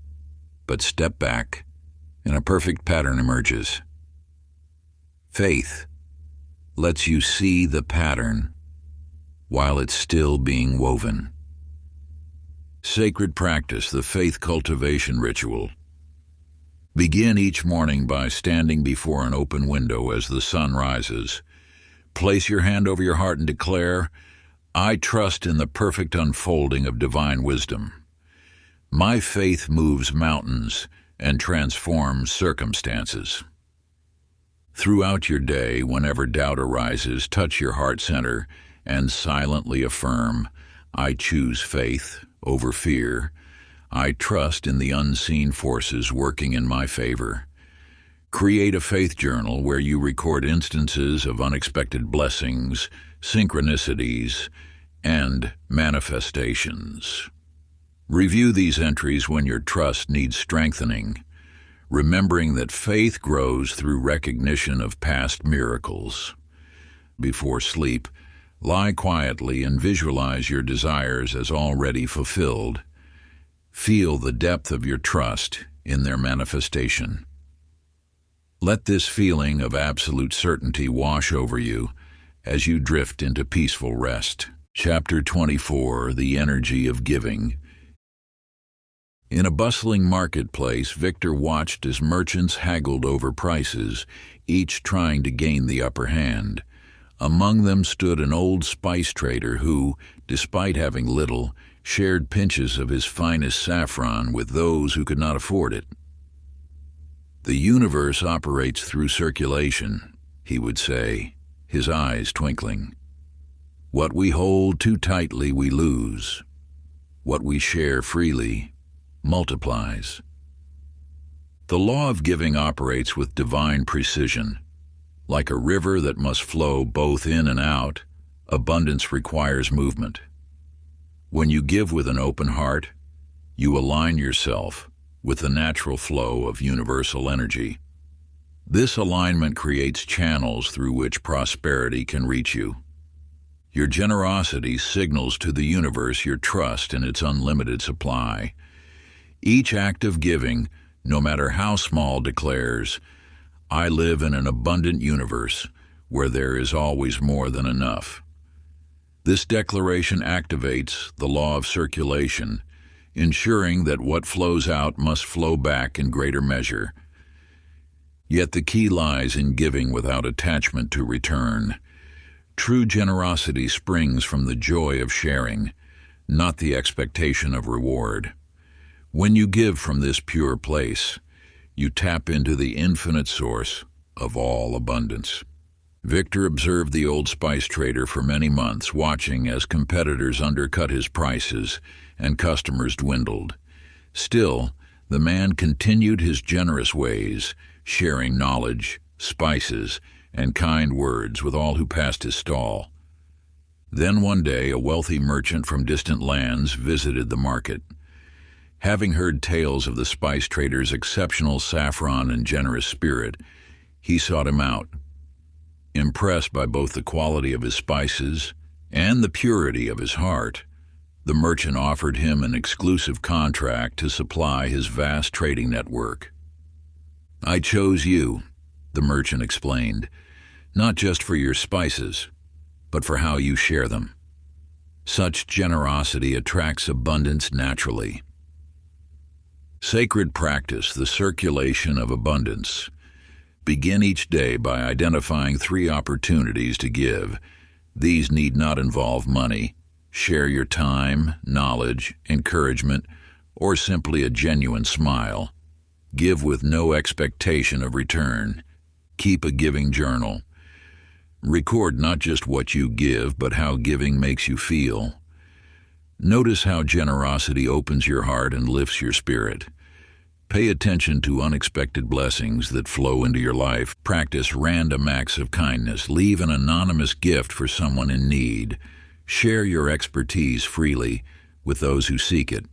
but step back, and a perfect pattern emerges. Faith lets you see the pattern while it's still being woven. Sacred practice, the faith cultivation ritual. Begin each morning by standing before an open window as the sun rises. Place your hand over your heart and declare, "I trust in the perfect unfolding of divine wisdom. My faith moves mountains and transforms circumstances." Throughout your day, whenever doubt arises, touch your heart center and silently affirm, "I choose faith over fear. I trust in the unseen forces working in my favor." Create a faith journal where you record instances of unexpected blessings, synchronicities, and manifestations. Review these entries when your trust needs strengthening, remembering that faith grows through recognition of past miracles. Before sleep, lie quietly and visualize your desires as already fulfilled. Feel the depth of your trust in their manifestation. Let this feeling of absolute certainty wash over you as you drift into peaceful rest. Chapter 24, The Energy of Giving. In a bustling marketplace, Victor watched as merchants haggled over prices, each trying to gain the upper hand. Among them stood an old spice trader who, despite having little, shared pinches of his finest saffron with those who could not afford it. "The universe operates through circulation," he would say, his eyes twinkling. "What we hold too tightly we lose. What we share freely multiplies." The law of giving operates with divine precision. Like a river that must flow both in and out, abundance requires movement. When you give with an open heart, you align yourself with the natural flow of universal energy. This alignment creates channels through which prosperity can reach you. Your generosity signals to the universe your trust in its unlimited supply. Each act of giving, no matter how small, declares, "I live in an abundant universe where there is always more than enough." This declaration activates the law of circulation, ensuring that what flows out must flow back in greater measure. Yet the key lies in giving without attachment to return. True generosity springs from the joy of sharing, not the expectation of reward. When you give from this pure place, you tap into the infinite source of all abundance. Victor observed the old spice trader for many months, watching as competitors undercut his prices and customers dwindled. Still, the man continued his generous ways, sharing knowledge, spices, and kind words with all who passed his stall. Then one day, a wealthy merchant from distant lands visited the market. Having heard tales of the spice trader's exceptional saffron and generous spirit, he sought him out. Impressed by both the quality of his spices and the purity of his heart, the merchant offered him an exclusive contract to supply his vast trading network. "I chose you," the merchant explained, "not just for your spices, but for how you share them. Such generosity attracts abundance naturally." Sacred practice, the circulation of abundance. Begin each day by identifying 3 opportunities to give. These need not involve money. Share your time, knowledge, encouragement, or simply a genuine smile. Give with no expectation of return. Keep a giving journal. Record not just what you give, but how giving makes you feel. Notice how generosity opens your heart and lifts your spirit. Pay attention to unexpected blessings that flow into your life. Practice random acts of kindness. Leave an anonymous gift for someone in need. Share your expertise freely with those who seek it.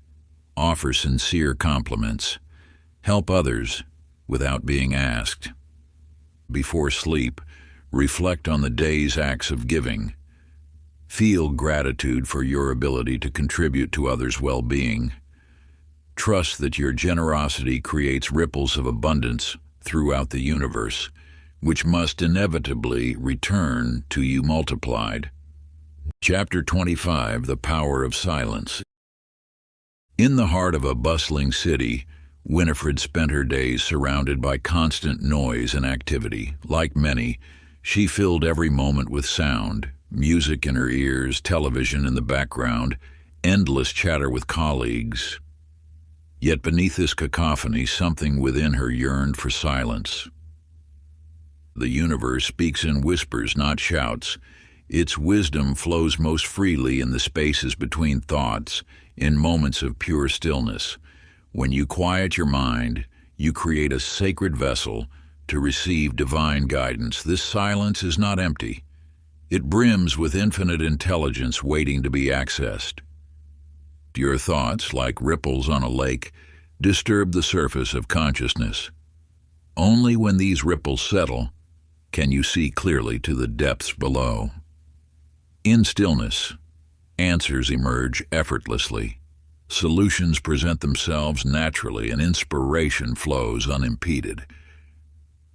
Offer sincere compliments. Help others without being asked. Before sleep, reflect on the day's acts of giving. Feel gratitude for your ability to contribute to others' well-being. Trust that your generosity creates ripples of abundance throughout the universe, which must inevitably return to you multiplied. Chapter 25, The Power of Silence. In the heart of a bustling city, Winifred spent her days surrounded by constant noise and activity. Like many, she filled every moment with sound, music in her ears, television in the background, endless chatter with colleagues. Yet beneath this cacophony, something within her yearned for silence. The universe speaks in whispers, not shouts. Its wisdom flows most freely in the spaces between thoughts, in moments of pure stillness. When you quiet your mind, you create a sacred vessel to receive divine guidance. This silence is not empty. It brims with infinite intelligence waiting to be accessed. Your thoughts, like ripples on a lake, disturb the surface of consciousness. Only when these ripples settle can you see clearly to the depths below. In stillness, answers emerge effortlessly. Solutions present themselves naturally, and inspiration flows unimpeded.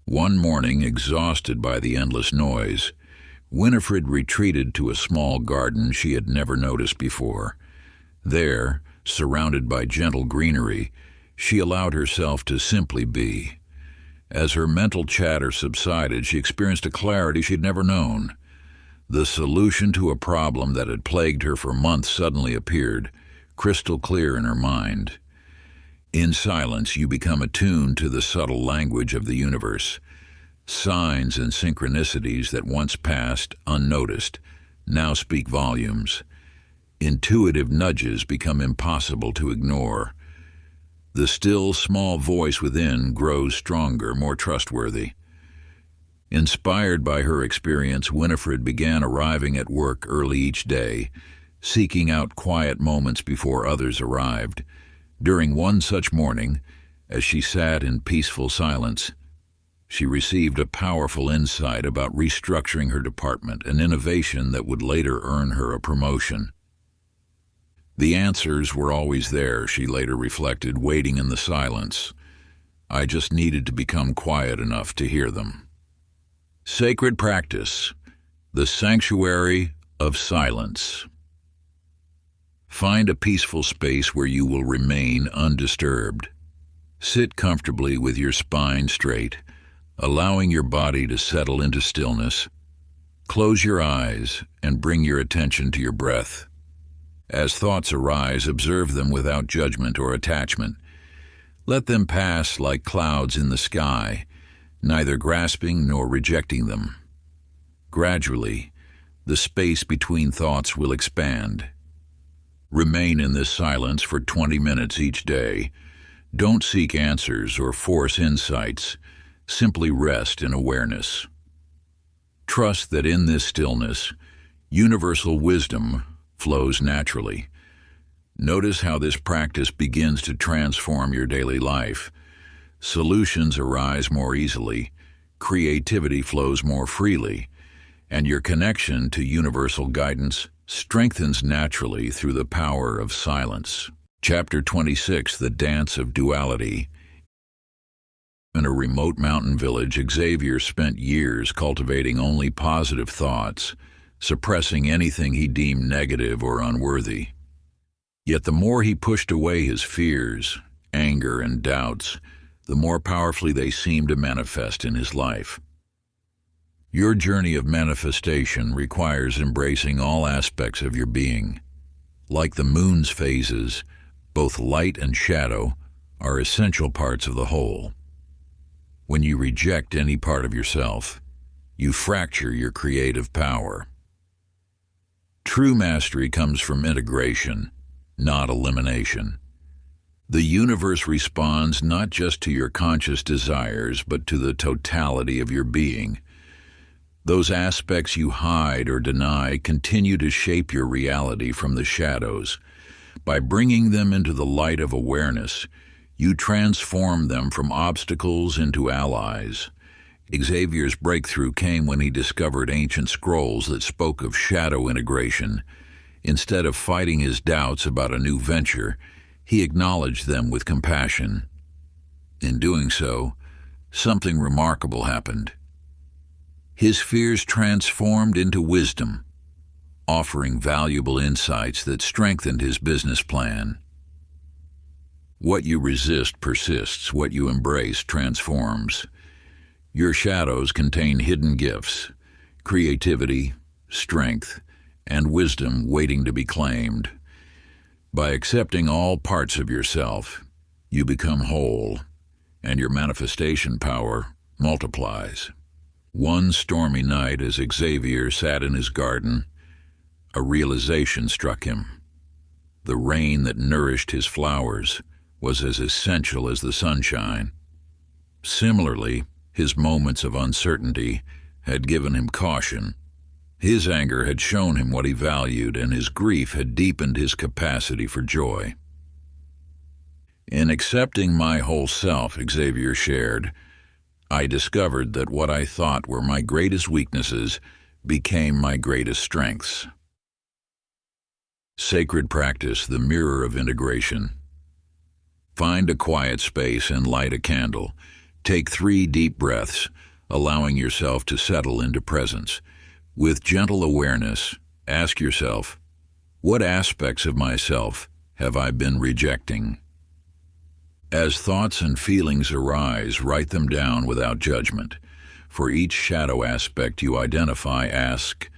One morning, exhausted by the endless noise, Winifred retreated to a small garden she had never noticed before. There, surrounded by gentle greenery, she allowed herself to simply be. As her mental chatter subsided, she experienced a clarity she'd never known. The solution to a problem that had plagued her for months suddenly appeared, crystal clear in her mind. In silence, you become attuned to the subtle language of the universe. Signs and synchronicities that once passed unnoticed now speak volumes. Intuitive nudges become impossible to ignore. The still, small voice within grows stronger, more trustworthy. Inspired by her experience, Winifred began arriving at work early each day, seeking out quiet moments before others arrived. During one such morning, as she sat in peaceful silence, she received a powerful insight about restructuring her department, an innovation that would later earn her a promotion. The answers were always there, she later reflected, waiting in the silence. I just needed to become quiet enough to hear them. Sacred practice, the sanctuary of silence. Find a peaceful space where you will remain undisturbed. Sit comfortably with your spine straight, allowing your body to settle into stillness. Close your eyes and bring your attention to your breath. As thoughts arise, observe them without judgment or attachment. Let them pass like clouds in the sky, neither grasping nor rejecting them. Gradually, the space between thoughts will expand. Remain in this silence for 20 minutes each day. Don't seek answers or force insights. Simply rest in awareness. Trust that in this stillness, universal wisdom flows naturally. Notice how this practice begins to transform your daily life. Solutions arise more easily, creativity flows more freely, and your connection to universal guidance strengthens naturally through the power of silence. Chapter 26, The Dance of Duality. In a remote mountain village, Xavier spent years cultivating only positive thoughts, suppressing anything he deemed negative or unworthy. Yet the more he pushed away his fears, anger, and doubts, the more powerfully they seemed to manifest in his life. Your journey of manifestation requires embracing all aspects of your being. Like the moon's phases, both light and shadow are essential parts of the whole. When you reject any part of yourself, you fracture your creative power. True mastery comes from integration, not elimination. The universe responds not just to your conscious desires, but to the totality of your being. Those aspects you hide or deny continue to shape your reality from the shadows. By bringing them into the light of awareness, you transform them from obstacles into allies. Xavier's breakthrough came when he discovered ancient scrolls that spoke of shadow integration. Instead of fighting his doubts about a new venture, he acknowledged them with compassion. In doing so, something remarkable happened. His fears transformed into wisdom, offering valuable insights that strengthened his business plan. What you resist persists, what you embrace transforms. Your shadows contain hidden gifts, creativity, strength, and wisdom waiting to be claimed. By accepting all parts of yourself, you become whole, and your manifestation power multiplies. One stormy night, as Xavier sat in his garden, a realization struck him. The rain that nourished his flowers was as essential as the sunshine. Similarly, his moments of uncertainty had given him caution. His anger had shown him what he valued, and his grief had deepened his capacity for joy. In accepting my whole self, Xavier shared, I discovered that what I thought were my greatest weaknesses became my greatest strengths. Sacred practice, the mirror of integration. Find a quiet space and light a candle. Take 3 deep breaths, allowing yourself to settle into presence. With gentle awareness, ask yourself, what aspects of myself have I been rejecting? As thoughts and feelings arise, write them down without judgment. For each shadow aspect you identify, ask,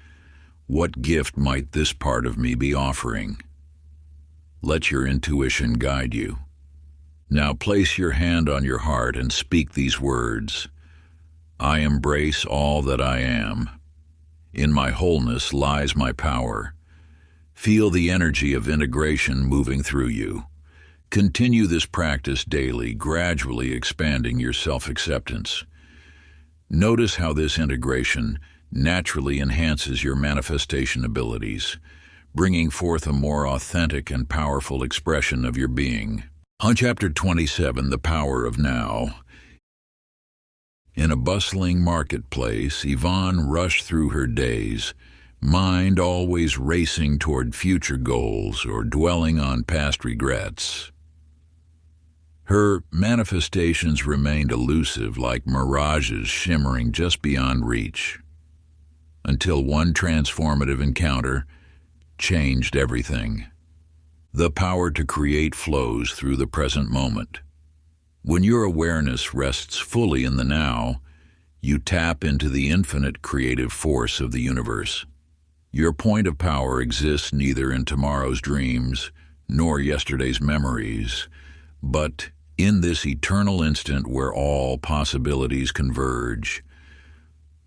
what gift might this part of me be offering? Let your intuition guide you. Now place your hand on your heart and speak these words. I embrace all that I am. In my wholeness lies my power. Feel the energy of integration moving through you. Continue this practice daily, gradually expanding your self-acceptance. Notice how this integration naturally enhances your manifestation abilities, bringing forth a more authentic and powerful expression of your being. On Chapter 27, The Power of Now. In a bustling marketplace, Yvonne rushed through her days, mind always racing toward future goals or dwelling on past regrets. Her manifestations remained elusive, like mirages shimmering just beyond reach, until one transformative encounter changed everything. The power to create flows through the present moment. When your awareness rests fully in the now, you tap into the infinite creative force of the universe. Your point of power exists neither in tomorrow's dreams nor yesterday's memories, but in this eternal instant where all possibilities converge.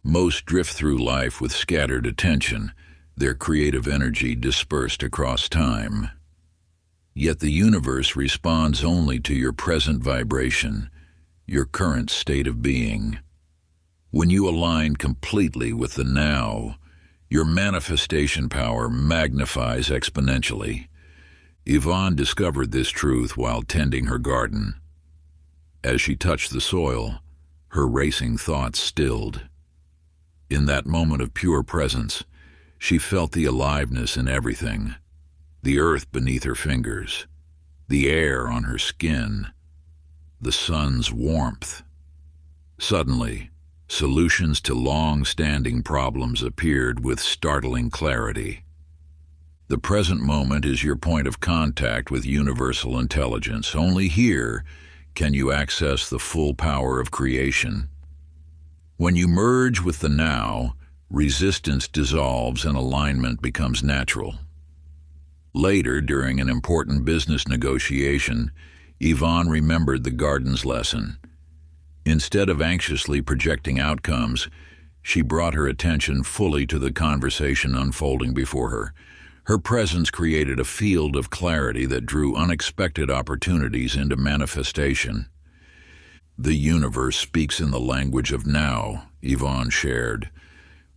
Most drift through life with scattered attention, their creative energy dispersed across time. Yet the universe responds only to your present vibration, your current state of being. When you align completely with the now, your manifestation power magnifies exponentially. Yvonne discovered this truth while tending her garden. As she touched the soil, her racing thoughts stilled. In that moment of pure presence, she felt the aliveness in everything. The earth beneath her fingers, the air on her skin, the sun's warmth. Suddenly, solutions to long-standing problems appeared with startling clarity. The present moment is your point of contact with universal intelligence. Only here can you access the full power of creation. When you merge with the now, resistance dissolves and alignment becomes natural. Later, during an important business negotiation, Yvonne remembered the garden's lesson. Instead of anxiously projecting outcomes, she brought her attention fully to the conversation unfolding before her. Her presence created a field of clarity that drew unexpected opportunities into manifestation. The universe speaks in the language of now, Yvonne shared.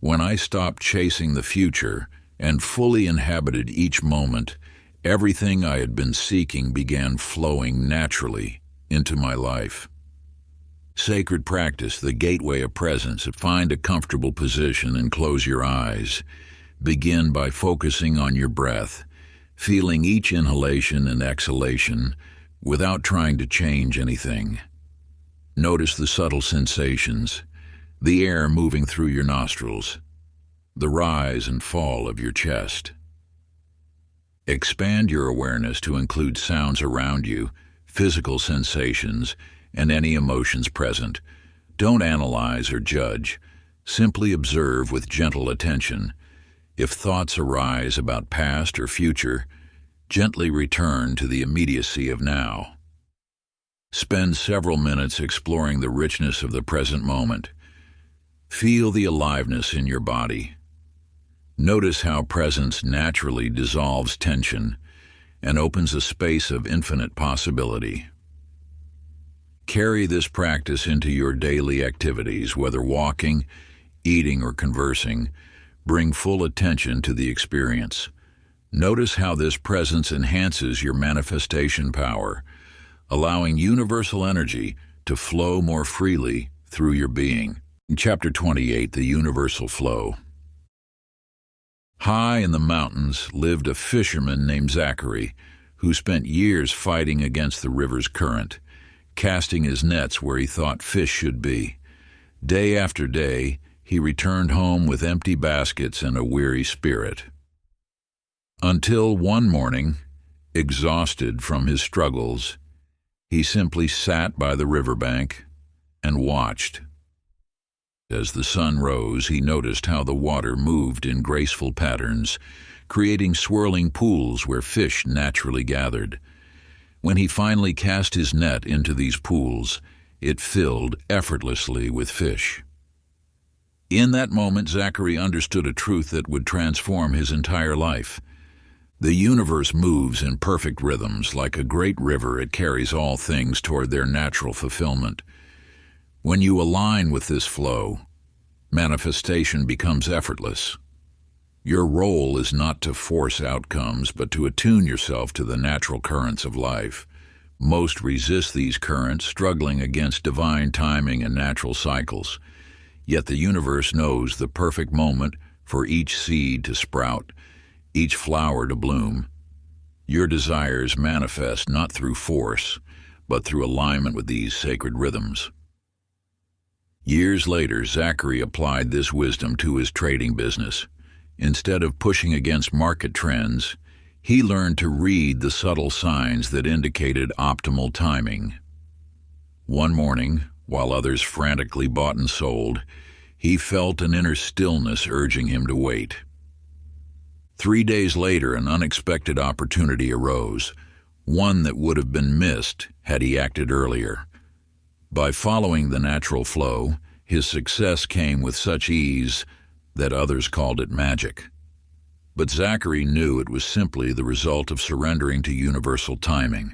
When I stopped chasing the future and fully inhabited each moment, everything I had been seeking began flowing naturally into my life. Sacred practice, the gateway of presence. Find a comfortable position and close your eyes. Begin by focusing on your breath, feeling each inhalation and exhalation without trying to change anything. Notice the subtle sensations, the air moving through your nostrils, the rise and fall of your chest. Expand your awareness to include sounds around you, physical sensations, and any emotions present. Don't analyze or judge. Simply observe with gentle attention. If thoughts arise about past or future, gently return to the immediacy of now. Spend several minutes exploring the richness of the present moment. Feel the aliveness in your body. Notice how presence naturally dissolves tension and opens a space of infinite possibility. Carry this practice into your daily activities, whether walking, eating, or conversing. Bring full attention to the experience. Notice how this presence enhances your manifestation power, allowing universal energy to flow more freely through your being. In Chapter 28, The Universal Flow. High in the mountains lived a fisherman named Zachary, who spent years fighting against the river's current, casting his nets where he thought fish should be. Day after day, he returned home with empty baskets and a weary spirit. Until one morning, exhausted from his struggles, he simply sat by the riverbank and watched. As the sun rose, he noticed how the water moved in graceful patterns, creating swirling pools where fish naturally gathered. When he finally cast his net into these pools, it filled effortlessly with fish. In that moment, Zachary understood a truth that would transform his entire life. The universe moves in perfect rhythms. Like a great river, it carries all things toward their natural fulfillment. When you align with this flow, manifestation becomes effortless. Your role is not to force outcomes, but to attune yourself to the natural currents of life. Most resist these currents, struggling against divine timing and natural cycles. Yet the universe knows the perfect moment for each seed to sprout, each flower to bloom. Your desires manifest not through force, but through alignment with these sacred rhythms. Years later, Zachary applied this wisdom to his trading business. Instead of pushing against market trends, He learned to read the subtle signs that indicated optimal timing. One morning, while others frantically bought and sold, he felt an inner stillness urging him to wait. 3 days later, an unexpected opportunity arose, one that would have been missed had he acted earlier. By following the natural flow, his success came with such ease that others called it magic. But Zachary knew it was simply the result of surrendering to universal timing.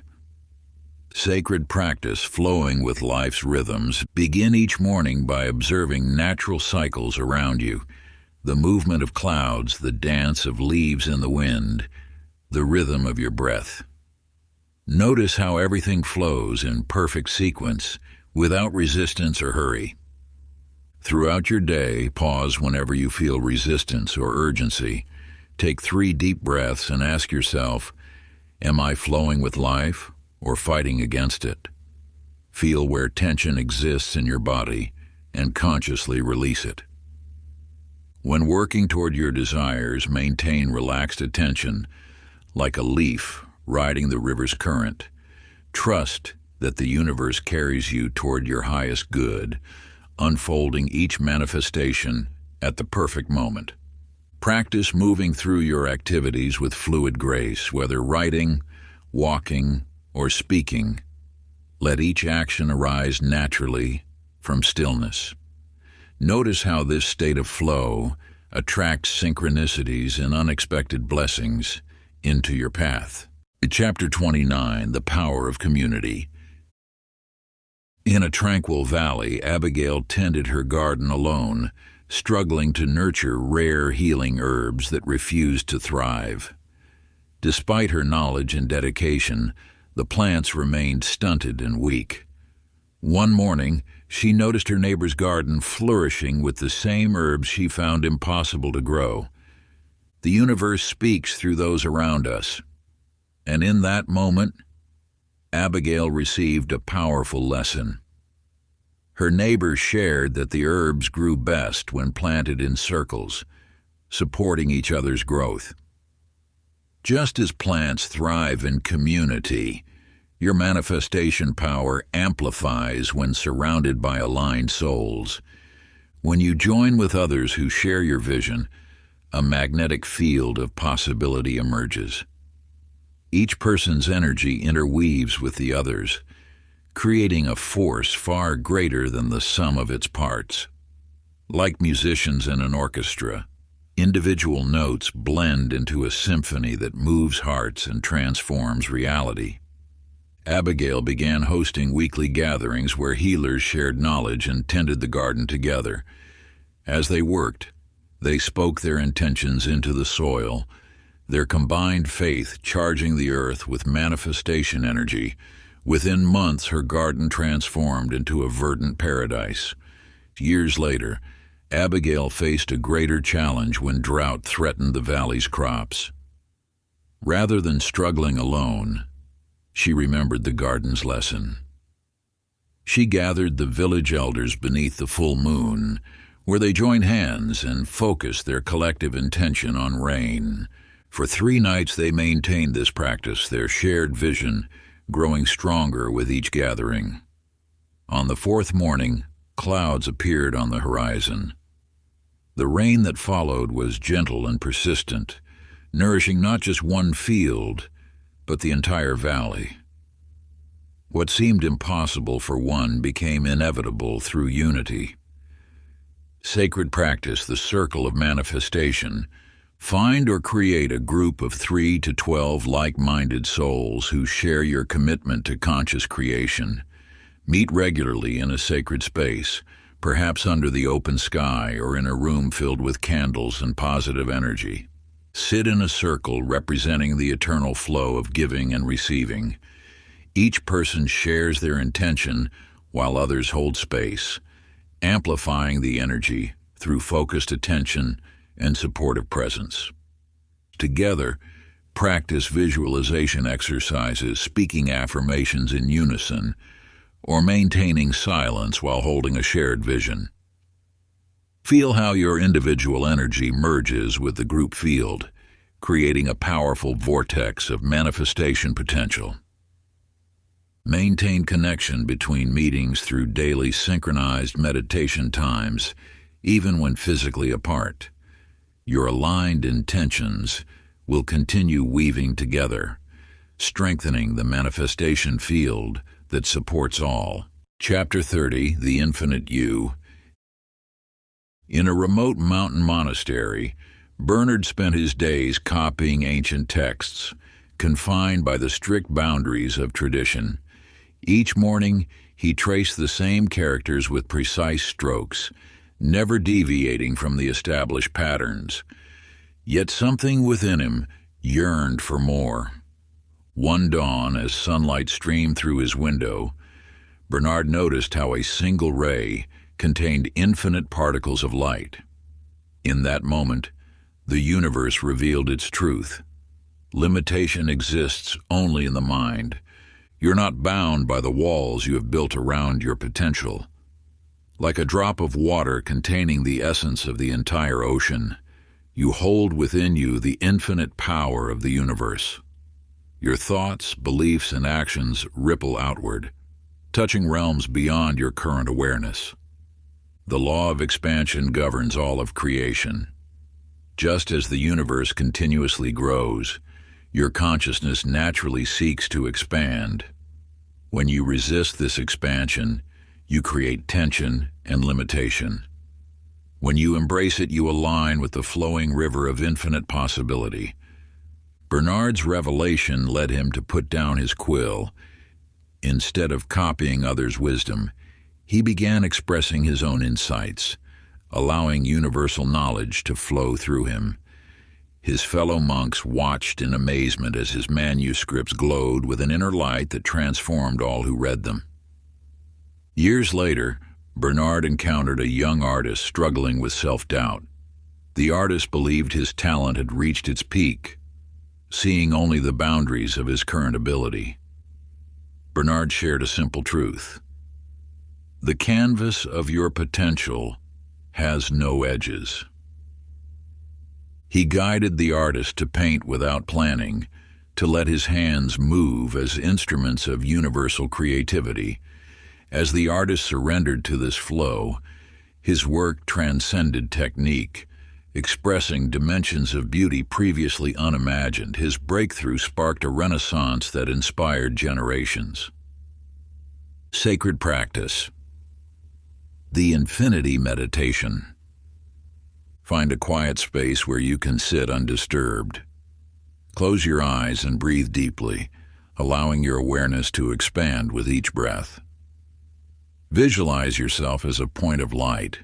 Sacred practice flowing with life's rhythms. Begin each morning by observing natural cycles around you, the movement of clouds, the dance of leaves in the wind, the rhythm of your breath. Notice how everything flows in perfect sequence, without resistance or hurry. Throughout your day, pause whenever you feel resistance or urgency. Take 3 deep breaths and ask yourself, am I flowing with life or fighting against it? Feel where tension exists in your body and consciously release it. When working toward your desires, maintain relaxed attention, like a leaf riding the river's current. Trust that the universe carries you toward your highest good, unfolding each manifestation at the perfect moment. Practice moving through your activities with fluid grace, whether writing, walking, or speaking. Let each action arise naturally from stillness. Notice how this state of flow attracts synchronicities and unexpected blessings into your path. Chapter 29, The Power of Community. In a tranquil valley, Abigail tended her garden alone, struggling to nurture rare healing herbs that refused to thrive. Despite her knowledge and dedication, the plants remained stunted and weak. One morning, she noticed her neighbor's garden flourishing with the same herbs she found impossible to grow. The universe speaks through those around us. And in that moment, Abigail received a powerful lesson. Her neighbors shared that the herbs grew best when planted in circles, supporting each other's growth. Just as plants thrive in community, your manifestation power amplifies when surrounded by aligned souls. When you join with others who share your vision, a magnetic field of possibility emerges. Each person's energy interweaves with the others, creating a force far greater than the sum of its parts. Like musicians in an orchestra, individual notes blend into a symphony that moves hearts and transforms reality. Abigail began hosting weekly gatherings where healers shared knowledge and tended the garden together. As they worked, they spoke their intentions into the soil, their combined faith charging the earth with manifestation energy. Within months, her garden transformed into a verdant paradise. Years later, Abigail faced a greater challenge when drought threatened the valley's crops. Rather than struggling alone, she remembered the garden's lesson. She gathered the village elders beneath the full moon, where they joined hands and focused their collective intention on rain. For 3 nights they maintained this practice, their shared vision growing stronger with each gathering. On the 4th morning, clouds appeared on the horizon. The rain that followed was gentle and persistent, nourishing not just one field, but the entire valley. What seemed impossible for one became inevitable through unity. Sacred practice, the circle of manifestation. Find or create a group of 3 to 12 like-minded souls who share your commitment to conscious creation. Meet regularly in a sacred space, perhaps under the open sky or in a room filled with candles and positive energy. Sit in a circle representing the eternal flow of giving and receiving. Each person shares their intention while others hold space, amplifying the energy through focused attention and supportive presence. Together, practice visualization exercises, speaking affirmations in unison, or maintaining silence while holding a shared vision. Feel how your individual energy merges with the group field, creating a powerful vortex of manifestation potential. Maintain connection between meetings through daily synchronized meditation times, even when physically apart. Your aligned intentions will continue weaving together, strengthening the manifestation field that supports all. Chapter 30, The Infinite You. In a remote mountain monastery, Bernard spent his days copying ancient texts, confined by the strict boundaries of tradition. Each morning, he traced the same characters with precise strokes, never deviating from the established patterns. Yet something within him yearned for more. One dawn, as sunlight streamed through his window, Bernard noticed how a single ray contained infinite particles of light. In that moment, the universe revealed its truth. Limitation exists only in the mind. You're not bound by the walls you have built around your potential. Like a drop of water containing the essence of the entire ocean, you hold within you the infinite power of the universe. Your thoughts, beliefs, and actions ripple outward, touching realms beyond your current awareness. The law of expansion governs all of creation. Just as the universe continuously grows, your consciousness naturally seeks to expand. When you resist this expansion, you create tension and limitation. When you embrace it, you align with the flowing river of infinite possibility. Bernard's revelation led him to put down his quill. Instead of copying others' wisdom, he began expressing his own insights, allowing universal knowledge to flow through him. His fellow monks watched in amazement as his manuscripts glowed with an inner light that transformed all who read them. Years later, Bernard encountered a young artist struggling with self-doubt. The artist believed his talent had reached its peak, seeing only the boundaries of his current ability. Bernard shared a simple truth. The canvas of your potential has no edges. He guided the artist to paint without planning, to let his hands move as instruments of universal creativity. As the artist surrendered to this flow, his work transcended technique, expressing dimensions of beauty previously unimagined. His breakthrough sparked a renaissance that inspired generations. Sacred practice. The Infinity Meditation. Find a quiet space where you can sit undisturbed. Close your eyes and breathe deeply, allowing your awareness to expand with each breath. Visualize yourself as a point of light,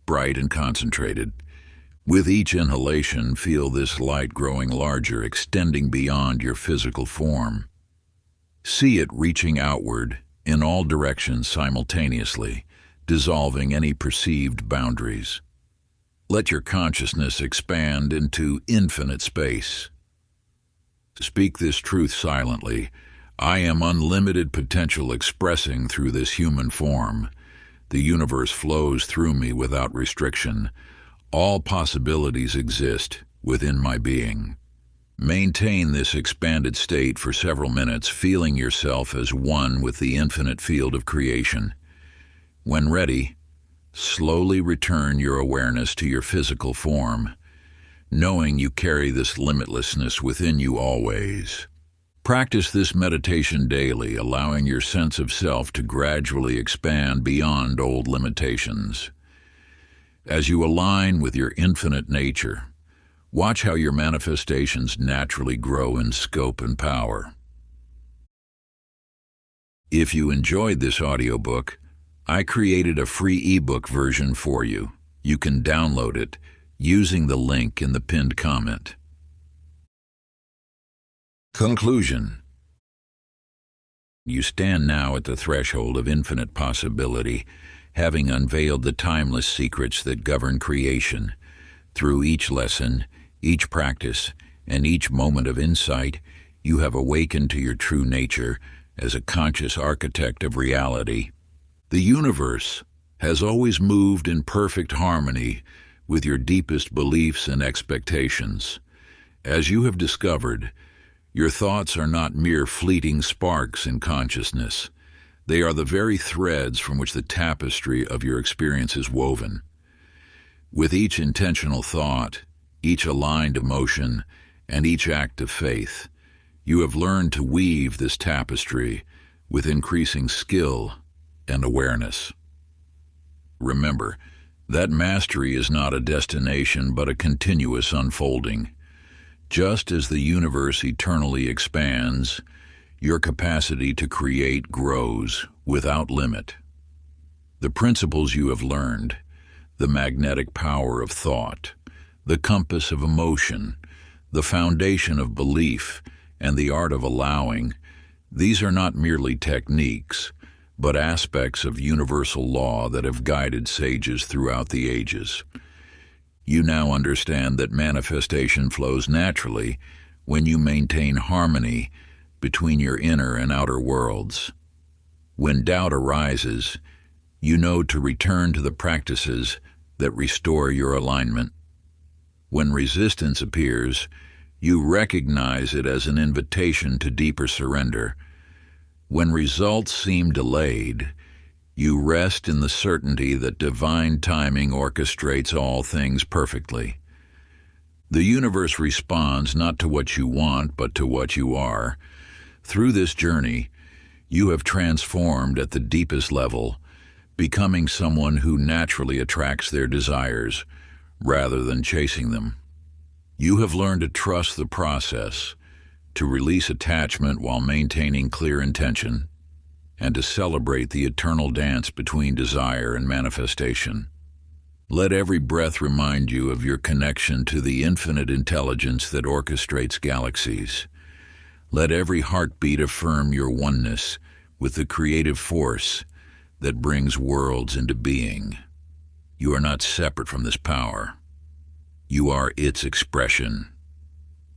bright and concentrated. With each inhalation, feel this light growing larger, extending beyond your physical form. See it reaching outward in all directions simultaneously, dissolving any perceived boundaries. Let your consciousness expand into infinite space. Speak this truth silently. I am unlimited potential expressing through this human form. The universe flows through me without restriction. All possibilities exist within my being. Maintain this expanded state for several minutes, feeling yourself as one with the infinite field of creation. When ready, slowly return your awareness to your physical form, knowing you carry this limitlessness within you always. Practice this meditation daily, allowing your sense of self to gradually expand beyond old limitations. As you align with your infinite nature, watch how your manifestations naturally grow in scope and power. If you enjoyed this audiobook, I created a free ebook version for you. You can download it using the link in the pinned comment. Conclusion. You stand now at the threshold of infinite possibility, having unveiled the timeless secrets that govern creation. Through each lesson, each practice, and each moment of insight, you have awakened to your true nature as a conscious architect of reality. The universe has always moved in perfect harmony with your deepest beliefs and expectations. As you have discovered, your thoughts are not mere fleeting sparks in consciousness. They are the very threads from which the tapestry of your experience is woven. With each intentional thought, each aligned emotion, and each act of faith, you have learned to weave this tapestry with increasing skill and awareness. Remember, that mastery is not a destination but a continuous unfolding. Just as the universe eternally expands, your capacity to create grows without limit. The principles you have learned, the magnetic power of thought, the compass of emotion, the foundation of belief, and the art of allowing, these are not merely techniques, but aspects of universal law that have guided sages throughout the ages. You now understand that manifestation flows naturally when you maintain harmony between your inner and outer worlds. When doubt arises, you know to return to the practices that restore your alignment. When resistance appears, you recognize it as an invitation to deeper surrender. When results seem delayed, you rest in the certainty that divine timing orchestrates all things perfectly. The universe responds not to what you want, but to what you are. Through this journey, you have transformed at the deepest level, becoming someone who naturally attracts their desires rather than chasing them. You have learned to trust the process, to release attachment while maintaining clear intention, and to celebrate the eternal dance between desire and manifestation. Let every breath remind you of your connection to the infinite intelligence that orchestrates galaxies. Let every heartbeat affirm your oneness with the creative force that brings worlds into being. You are not separate from this power. You are its expression,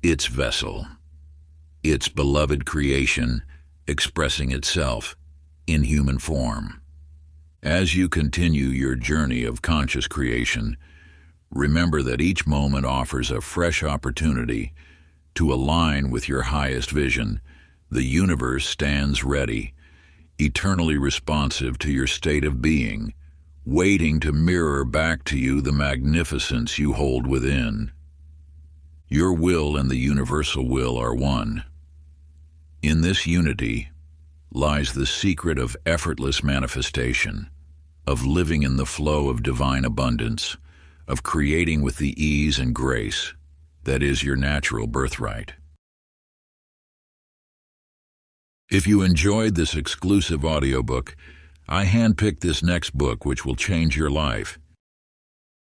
its vessel, its beloved creation expressing itself in human form. As you continue your journey of conscious creation, remember that each moment offers a fresh opportunity to align with your highest vision. The universe stands ready, eternally responsive to your state of being, waiting to mirror back to you the magnificence you hold within. Your will and the universal will are one. In this unity lies the secret of effortless manifestation, of living in the flow of divine abundance, of creating with the ease and grace that is your natural birthright. If you enjoyed this exclusive audiobook, I handpicked this next book which will change your life.